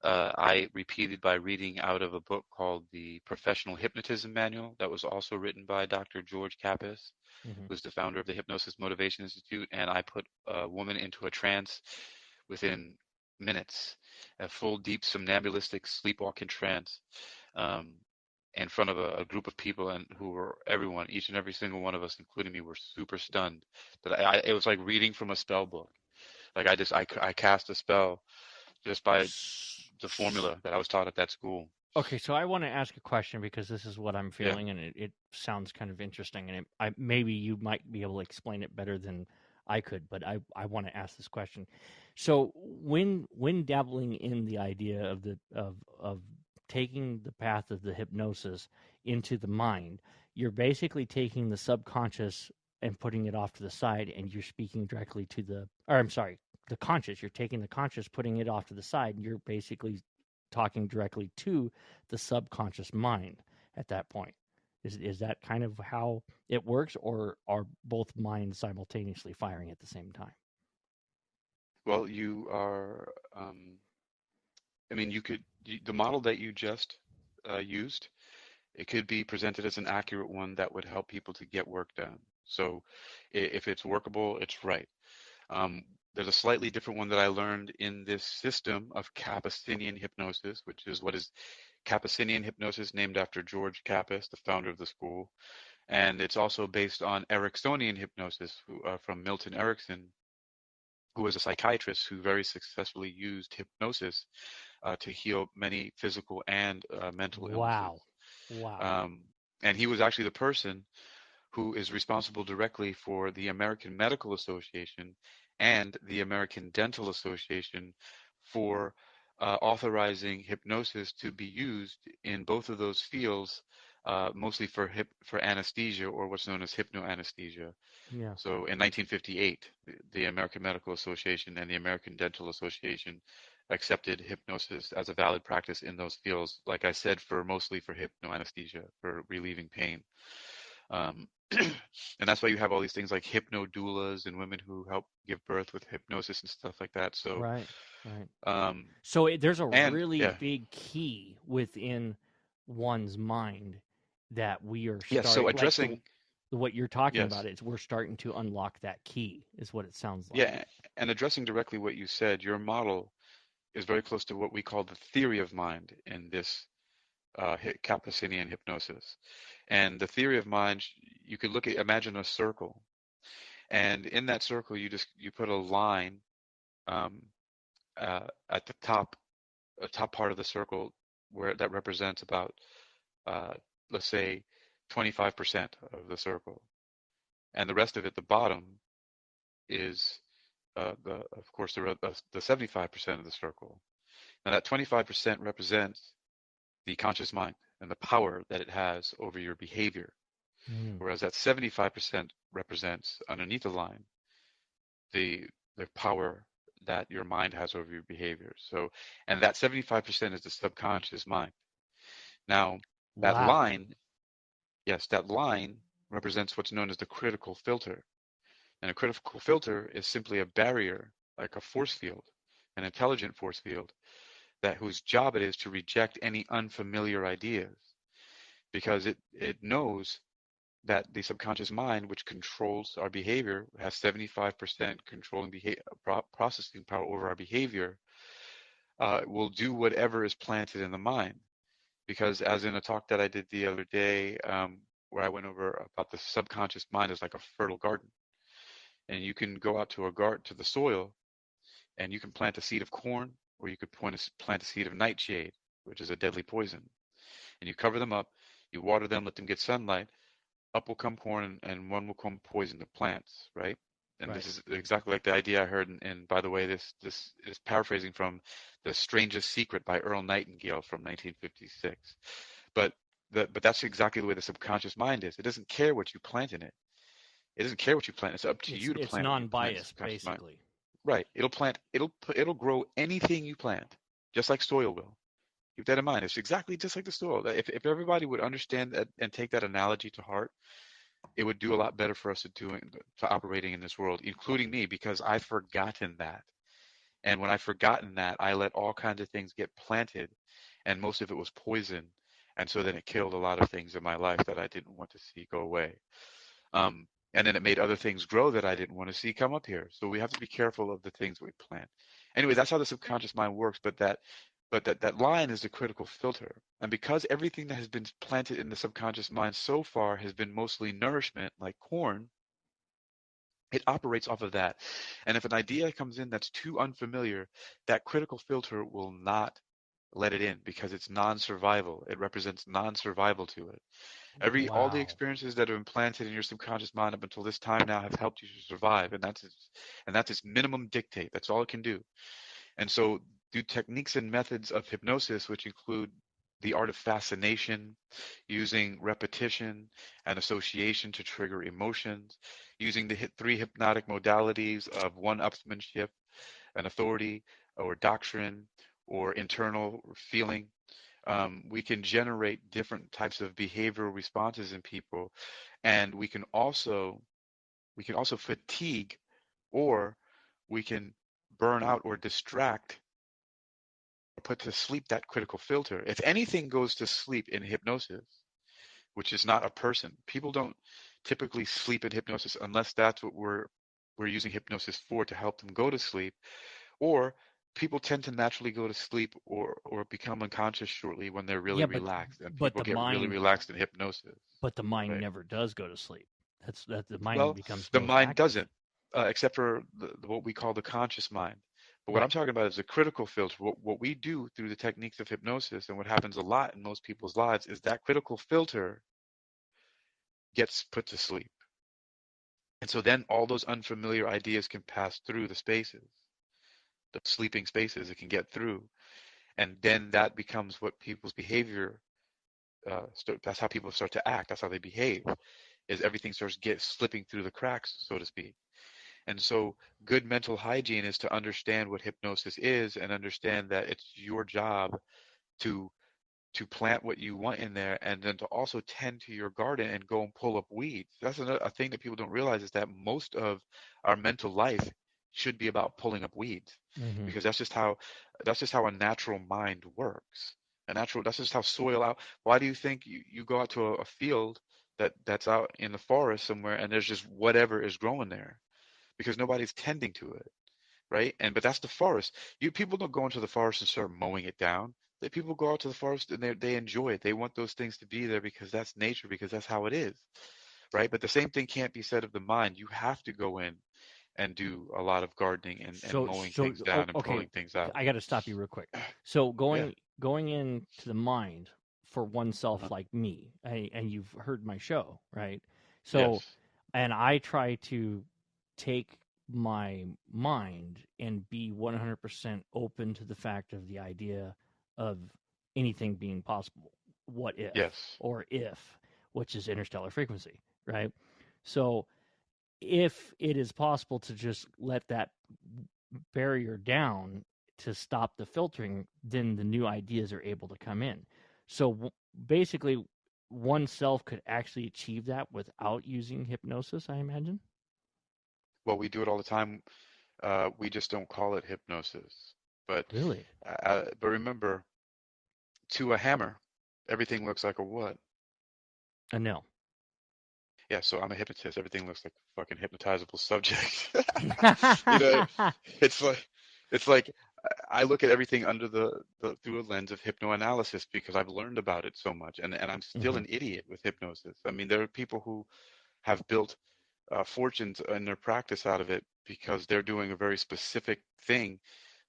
I repeated by reading out of a book called the Professional Hypnotism Manual that was also written by Dr. George Kappas, Hmm. who's the founder of the Hypnosis Motivation Institute. And I put a woman into a trance within minutes, a full, deep, somnambulistic, sleepwalking trance. Um, in front of a group of people, and who were everyone, each and every single one of us, including me, were super stunned. That it was like reading from a spell book. Like I cast a spell just by the formula that I was taught at that school. Okay, so I want to ask a question because this is what I'm Yeah. feeling, and it sounds kind of interesting, and maybe you might be able to explain it better than I could, but I want to ask this question. So when dabbling in the idea of of taking the path of the hypnosis into the mind, you're basically taking the subconscious and putting it off to the side, and you're speaking directly to or I'm sorry, the conscious. You're taking the conscious, putting it off to the side, and you're basically talking directly to the subconscious mind at that point. Is that kind of how it works, or are both minds simultaneously firing at the same time? Well, you are. I mean, the model that you just used. It could be presented as an accurate one that would help people to get work done. So, if it's workable, it's right. Um, there's a slightly different one that I learned in this system of Kapp-Assinian hypnosis, which is what is Kapp-Assinian hypnosis, named after George Kappas, the founder of the school. And it's also based on Ericksonian hypnosis from Milton Erickson, who was a psychiatrist who very successfully used hypnosis to heal many physical and mental illnesses. Wow. Wow. Um, and he was actually the person who is responsible directly for the American Medical Association and the American Dental Association for authorizing hypnosis to be used in both of those fields, mostly for anesthesia, or what's known as hypnoanesthesia. Yeah. So in 1958, the American Medical Association and the American Dental Association accepted hypnosis as a valid practice in those fields, like I said, mostly for hypnoanesthesia, for relieving pain. Um, and that's why you have all these things like hypno doulas and women who help give birth with hypnosis and stuff like that. So, Right. Right. um, So there's a and really yeah, big key within one's mind that we are yeah. So starting, like addressing, what you're talking about yes, is we're starting to unlock that key, is what it sounds like. yeah, and addressing directly what you said, your model is very close to what we call the theory of mind in this Kapp-Assinian hypnosis. And the theory of mind, you could imagine a circle, and in that circle, you put a line um, at the top part of the circle, where that represents about, uh, let's say, 25% of the circle, and the rest of it, the bottom, is of course, the 75% of the circle. Now, that 25% represents the conscious mind and the power that it has over your behavior, Mm. whereas that 75% represents, underneath the line, the power that your mind has over your behavior. So, and that 75% is the subconscious mind. Now, that Wow. line, yes, that line represents what's known as the critical filter. And a critical filter is simply a barrier, like a force field, an intelligent force field, that whose job it is to reject any unfamiliar ideas, because it knows that the subconscious mind, which controls our behavior, has 75% controlling processing power over our behavior, will do whatever is planted in the mind. Because, as in a talk that I did the other day, where I went over about the subconscious mind as like a fertile garden, and you can go out to a garden, to the soil, and you can plant a seed of corn, or you could plant a seed of nightshade, which is a deadly poison, and you cover them up, you water them, let them get sunlight. Up will come corn, and one will come poison the plants, right? And Right. this is exactly like the idea I heard. And by the way, this is paraphrasing from The Strangest Secret by Earl Nightingale from 1956. But that's exactly the way the subconscious mind is. It doesn't care what you plant in it. It doesn't care what you plant. It's up to you to It's plant what you plant in the non-biased, subconscious mind. basically. Right. It'll grow anything you plant, just like soil will. Keep that in mind. It's exactly just like the soil. If everybody would understand that and take that analogy to heart, it would do a lot better for us to operating in this world, including me, because I've forgotten that. And when I've forgotten that, I let all kinds of things get planted, and most of it was poison. And so then it killed a lot of things in my life that I didn't want to see go away. And then it made other things grow that I didn't want to see come up here. So we have to be careful of the things we plant. Anyway, that's how the subconscious mind works. But But that line is the critical filter. And because everything that has been planted in the subconscious mind so far has been mostly nourishment, like corn, it operates off of that. And if an idea comes in that's too unfamiliar, that critical filter will not let it in because it's non-survival. It represents non-survival to it. All the Wow. experiences that are implanted in your subconscious mind up until this time now have helped you to survive, and that's its minimum dictate. That's all it can do. And so, do techniques and methods of hypnosis, which include the art of fascination, using repetition and association to trigger emotions, using the three hypnotic modalities of one-upsmanship, an authority, or doctrine, or internal feeling. We can generate different types of behavioral responses in people, and we can also fatigue, or we can burn out or distract or put to sleep that critical filter. If anything goes to sleep in hypnosis, which is not a person, people don't typically sleep in hypnosis unless that's what we're using hypnosis for, to help them go to sleep, or people tend to naturally go to sleep or become unconscious shortly when they're really Yeah, but relaxed, and but people the get really mind relaxed in hypnosis, but the mind right? never does go to sleep. That the mind Well, becomes the most mind active. doesn't, except for what we call the conscious mind. But what I'm Right. talking about is the critical filter. What we do through the techniques of hypnosis, and what happens a lot in most people's lives, is that critical filter gets put to sleep. And so then all those unfamiliar ideas can pass through the spaces, the sleeping spaces, it can get through. And then that becomes what people's behavior, that's how people start to act. That's how they behave, is everything starts slipping through the cracks, so to speak. And so good mental hygiene is to understand what hypnosis is and understand that it's your job to to plant what you want in there, and then to also tend to your garden and go and pull up weeds. That's a thing that people don't realize, is that most of our mental life should be about pulling up weeds, Hmm. because that's just how a natural mind works. That's just how soil out. Why do you think you go out to a field that's out in the forest somewhere and there's just whatever is growing there? Because nobody's tending to it, right? But that's the forest. You people don't go into the forest and start mowing it down. The people go out to the forest and they enjoy it. They want those things to be there because that's nature, because that's how it is, right? But the same thing can't be said of the mind. You have to go in and do a lot of gardening and mowing things Oh, down and okay. pulling things out. I got to stop you real quick. So Yeah. going into the mind for oneself, Uh-huh. like me, and you've heard my show, right? So, Yes. and I try to take my mind and be 100% open to the fact of the idea of anything being possible. What if, Yes. or if, which is interstellar frequency, right? So, if it is possible to just let that barrier down to stop the filtering, then the new ideas are able to come in. So basically, oneself could actually achieve that without using hypnosis, I imagine. Well, we do it all the time. We just don't call it hypnosis. But Really? but remember, to a hammer, everything looks like a what? A no. Yeah, so I'm a hypnotist. Everything looks like a fucking hypnotizable subject. You know, it's like it's like I look at everything under the through a lens of hypnoanalysis because I've learned about it so much, and I'm still Hmm. an idiot with hypnosis. I mean, there are people who have built fortunes in their practice out of it because they're doing a very specific thing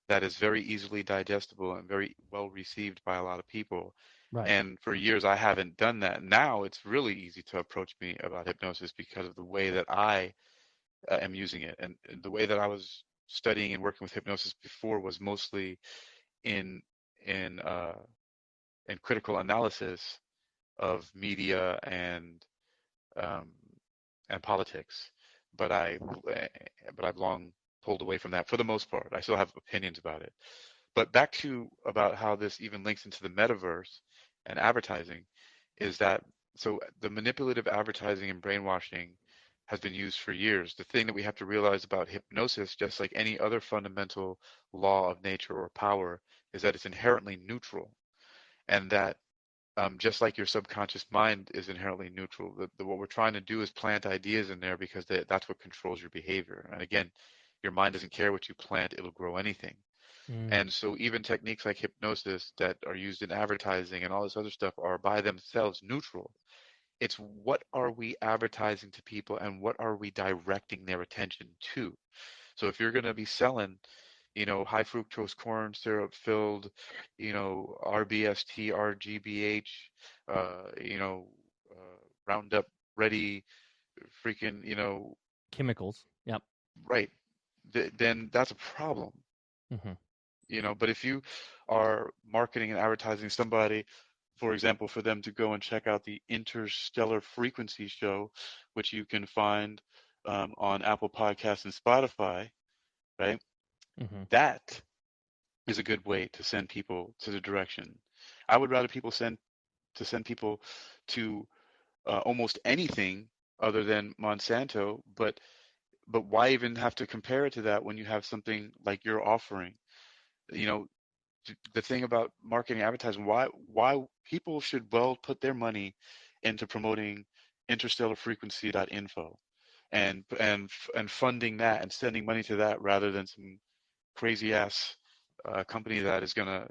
that is very easily digestible and very well received by a lot of people. Right. And for years, I haven't done that. Now it's really easy to approach me about hypnosis because of the way that I am using it. And the way that I was studying and working with hypnosis before was mostly in in uh, in critical analysis of media um, and politics. But I've long pulled away from that for the most part. I still have opinions about it. But back to about how this even links into the metaverse and advertising, is that so the manipulative advertising and brainwashing has been used for years. The thing that we have to realize about hypnosis, just like any other fundamental law of nature or power, is that it's inherently neutral, and that just like your subconscious mind is inherently neutral, what we're trying to do is plant ideas in there because that's what controls your behavior. And again, your mind doesn't care what you plant; it'll grow anything. And so even techniques like hypnosis that are used in advertising and all this other stuff are by themselves neutral. It's what are we advertising to people and what are we directing their attention to? So if you're going to be selling, high fructose corn syrup filled, RBST, RGBH, Roundup ready, freaking, Chemicals. Yep. right, then that's a problem. Hmm. But if you are marketing and advertising somebody, for example, for them to go and check out the Interstellar Frequency show, which you can find on Apple Podcasts and Spotify, right? Hmm. That is a good way to send people to the direction. I would rather people send people to almost anything other than Monsanto, but why even have to compare it to that when you have something like you're offering? You know, the thing about marketing and advertising, why people should well put their money into promoting interstellarfrequency.info and funding that and sending money to that rather than some crazy ass company that is gonna,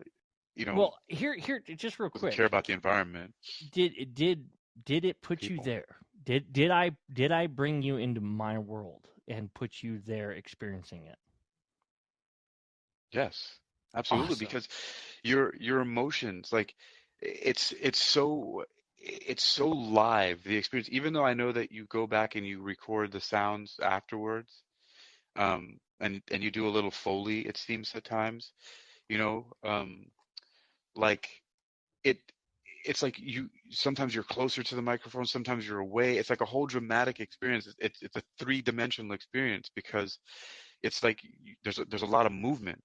you know, Well, here, just real doesn't care quick, about the environment, did it put you people. there? Did I bring you into my world and put you there experiencing it? Yes, absolutely, Awesome. because your emotions, like it's so live, the experience, even though I know that you go back and you record the sounds afterwards, and you do a little Foley, it seems at times, you know, like it it's like you sometimes you're closer to the microphone, sometimes you're away. It's like a whole dramatic experience. It's a three-dimensional experience because it's like there's a lot of movement,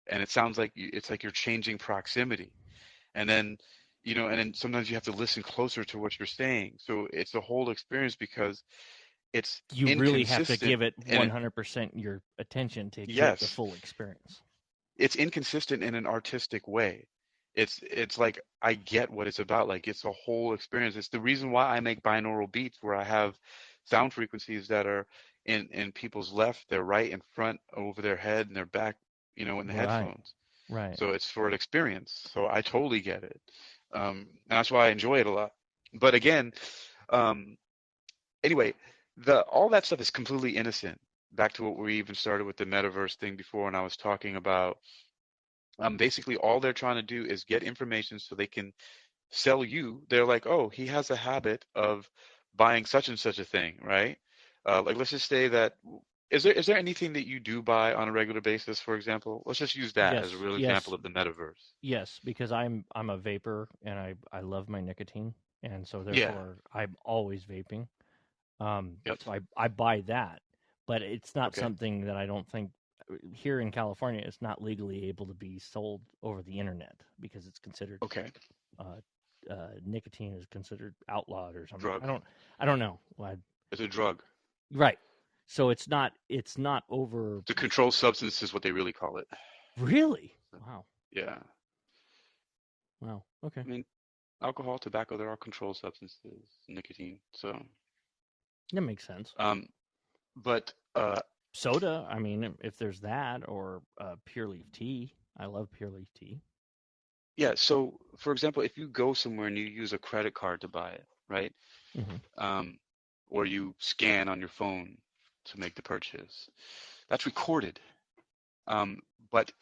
and it sounds like it's like you're changing proximity, and then and then sometimes you have to listen closer to what you're saying. So it's a whole experience because it's You really have to inconsistent give it and 100% your attention to get the yes, full experience. it's inconsistent in an artistic way. It's like I get what it's about. Like it's a whole experience. It's the reason why I make binaural beats where I have sound frequencies that are in people's left, their right, and front, over their head and their back, in the Right. headphones. Right. So it's for an experience. So I totally get it. And that's why I enjoy it a lot. But again, um, anyway, the all that stuff is completely innocent. Back to what we even started with the metaverse thing before, and I was talking about basically all they're trying to do is get information so they can sell you. They're like, oh, he has a habit of buying such and such a thing, right? Like let's just say that is there anything that you do buy on a regular basis, for example? Let's just use that as a Yes. real example Yes. of the metaverse. Yes, because I'm a vapor and I love my nicotine, and so Yeah. therefore I'm always vaping. Yep. So I buy that, but it's not Okay. something that I don't think here in California it's not legally able to be sold over the internet because it's considered Okay. uh, nicotine is considered outlawed or something. Drug. I don't know. It's a drug. Right. So it's not over. The controlled substance is what they really call it. Really? Wow. Yeah. Wow. Okay. I mean, alcohol, tobacco, they're all controlled substances, nicotine. So, That makes sense. but Soda, I mean, if there's that, or pure leaf tea. I love pure leaf tea. yeah. So, for example, if you go somewhere and you use a credit card to buy it, right? Hmm. Um, or you scan on your phone to make the purchase, that's recorded. Um, but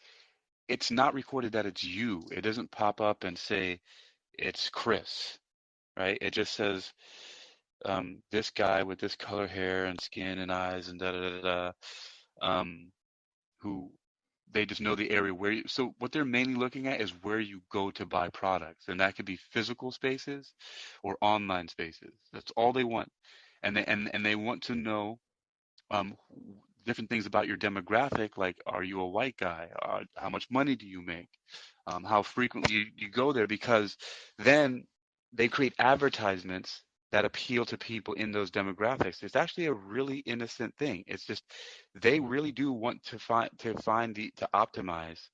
it's not recorded that it's you. It doesn't pop up and say it's Chris, right? It just says this guy with this color hair and skin and eyes and da da da da. Who they just know the area where you, so what they're mainly looking at is where you go to buy products, and that could be physical spaces or online spaces. That's all they want, and they want to know um, different things about your demographic, like are you a white guy? How much money do you make? How frequently you go there? Because then they create advertisements that appeal to people in those demographics. It's actually a really innocent thing. It's just they really do want to optimize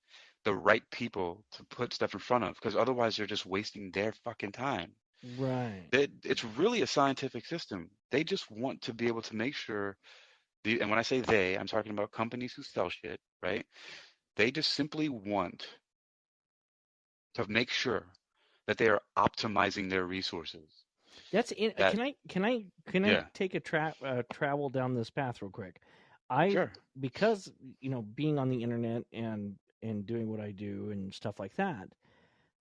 the right people to put stuff in front of, because otherwise they're just wasting their fucking time. Right. It's really a scientific system. They just want to be able to make sure and when I say they, I'm talking about companies who sell shit, right? They just simply want to make sure that they are optimizing their resources. That's in. That Can I yeah, take a travel down this path real quick? I sure. Because being on the internet and doing what I do and stuff like that.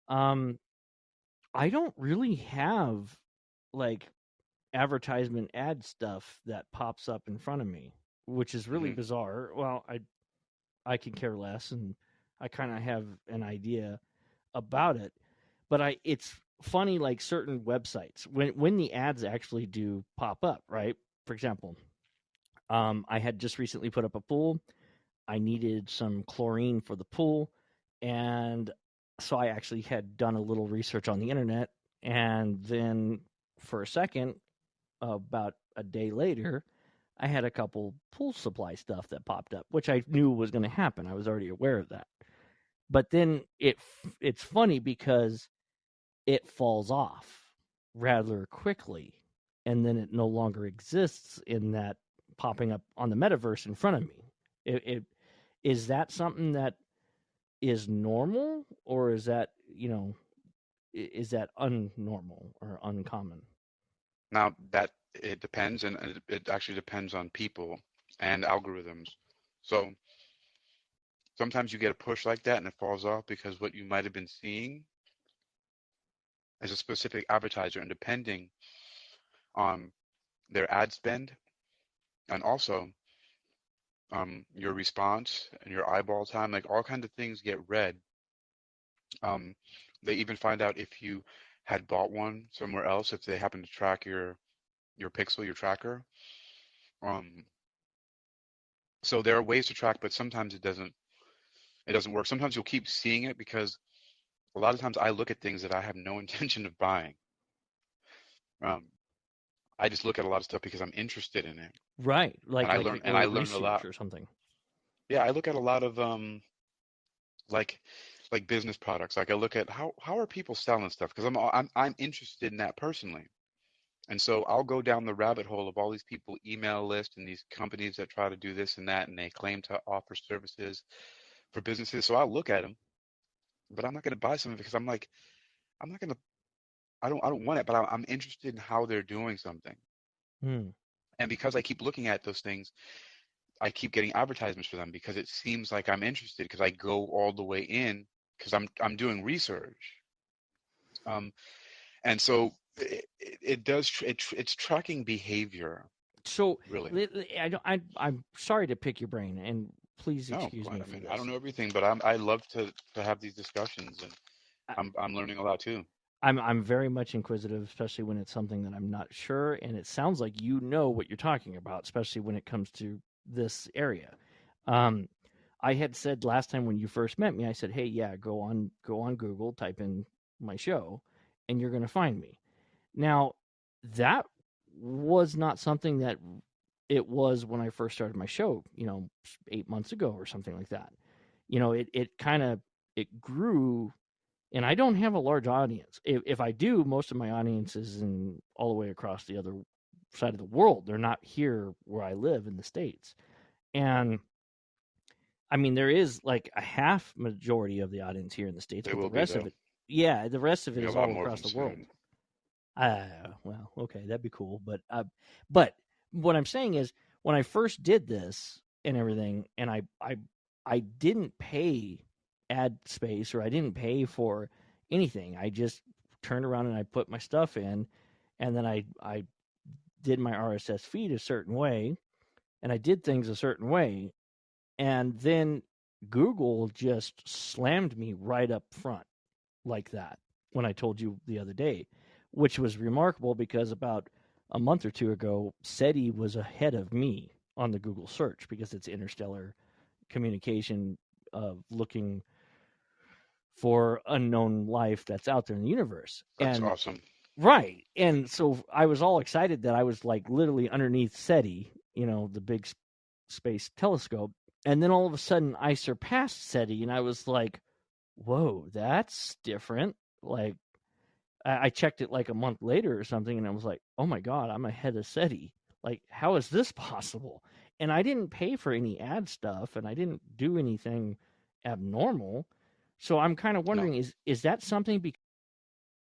Um, I don't really have like advertisement ad stuff that pops up in front of me, which is really Hmm. bizarre. Well, I can care less, and I kind of have an idea about it, but it's funny, like certain websites when the ads actually do pop up, right? For example, I had just recently put up a pool. I needed some chlorine for the pool, and so I actually had done a little research on the internet, and then for a second, about a day later, I had a couple pool supply stuff that popped up, which I knew was going to happen. I was already aware of that. But then it's funny because it falls off rather quickly, and then it no longer exists in that popping up on the metaverse in front of me. It is that something that is normal, or is that is that unnormal or uncommon? Now that it depends, and it actually depends on people and algorithms. So sometimes you get a push like that and it falls off because what you might have been seeing is a specific advertiser, and depending on their ad spend and also your response and your eyeball time, like all kinds of things get read. Um, they even find out if you had bought one somewhere else, if they happen to track your pixel, your tracker. Um, so there are ways to track, but sometimes it doesn't work. Sometimes you'll keep seeing it because a lot of times I look at things that I have no intention of buying. Um, I just look at a lot of stuff because I'm interested in it, Right, and like and I a learn a research lot. or something. Yeah, I look at a lot of like business products. Like I look at how are people selling stuff because I'm interested in that personally. And so I'll go down the rabbit hole of all these people email lists and these companies that try to do this and that, and they claim to offer services for businesses. So I'll look at them, but I'm not going to buy something because I'm like, I'm not going to, I don't want it, but I'm interested in how they're doing something. Hmm. And because I keep looking at those things, I keep getting advertisements for them because it seems like I'm interested because I go all the way in because I'm doing research. Um, and so it does, it's tracking behavior, So really. I don't, I'm sorry to pick your brain, and please No, excuse me I for mean, I don't this. know everything, but I love to have these discussions, and I'm learning a lot too. I'm very much inquisitive, especially when it's something that I'm not sure, and it sounds like you know what you're talking about, especially when it comes to this area. Um, I had said last time when you first met me, I said, "Hey, yeah, go on Google, type in my show, and you're going to find me." Now, that was not something that it was when I first started my show, 8 months ago or something like that. It kind of it grew, and I don't have a large audience. If I do, most of my audience is in all the way across the other side of the world. They're not here where I live in the States. And I mean, there is like a half majority of the audience here in the States, They but the will be rest of though. it, yeah, the rest of Be it a is lot all more of across them the world. soon. Well, okay, that'd be cool. But what I'm saying is, when I first did this and everything, and I didn't pay ad space, or I didn't pay for anything. I just turned around and I put my stuff in, and then I did my RSS feed a certain way, and I did things a certain way, and then Google just slammed me right up front like that when I told you the other day, which was remarkable because about a month or two ago, SETI was ahead of me on the Google search because it's interstellar communication of looking for unknown life that's out there in the universe. That's And awesome. right. And so I was all excited that I was like literally underneath SETI, the big space telescope. And then all of a sudden I surpassed SETI, and I was like, whoa, that's different. Like, I checked it like a month later or something, and I was like, oh my God, I'm ahead of SETI. Like, how is this possible? And I didn't pay for any ad stuff, and I didn't do anything abnormal. So I'm kind of No. wondering, is that something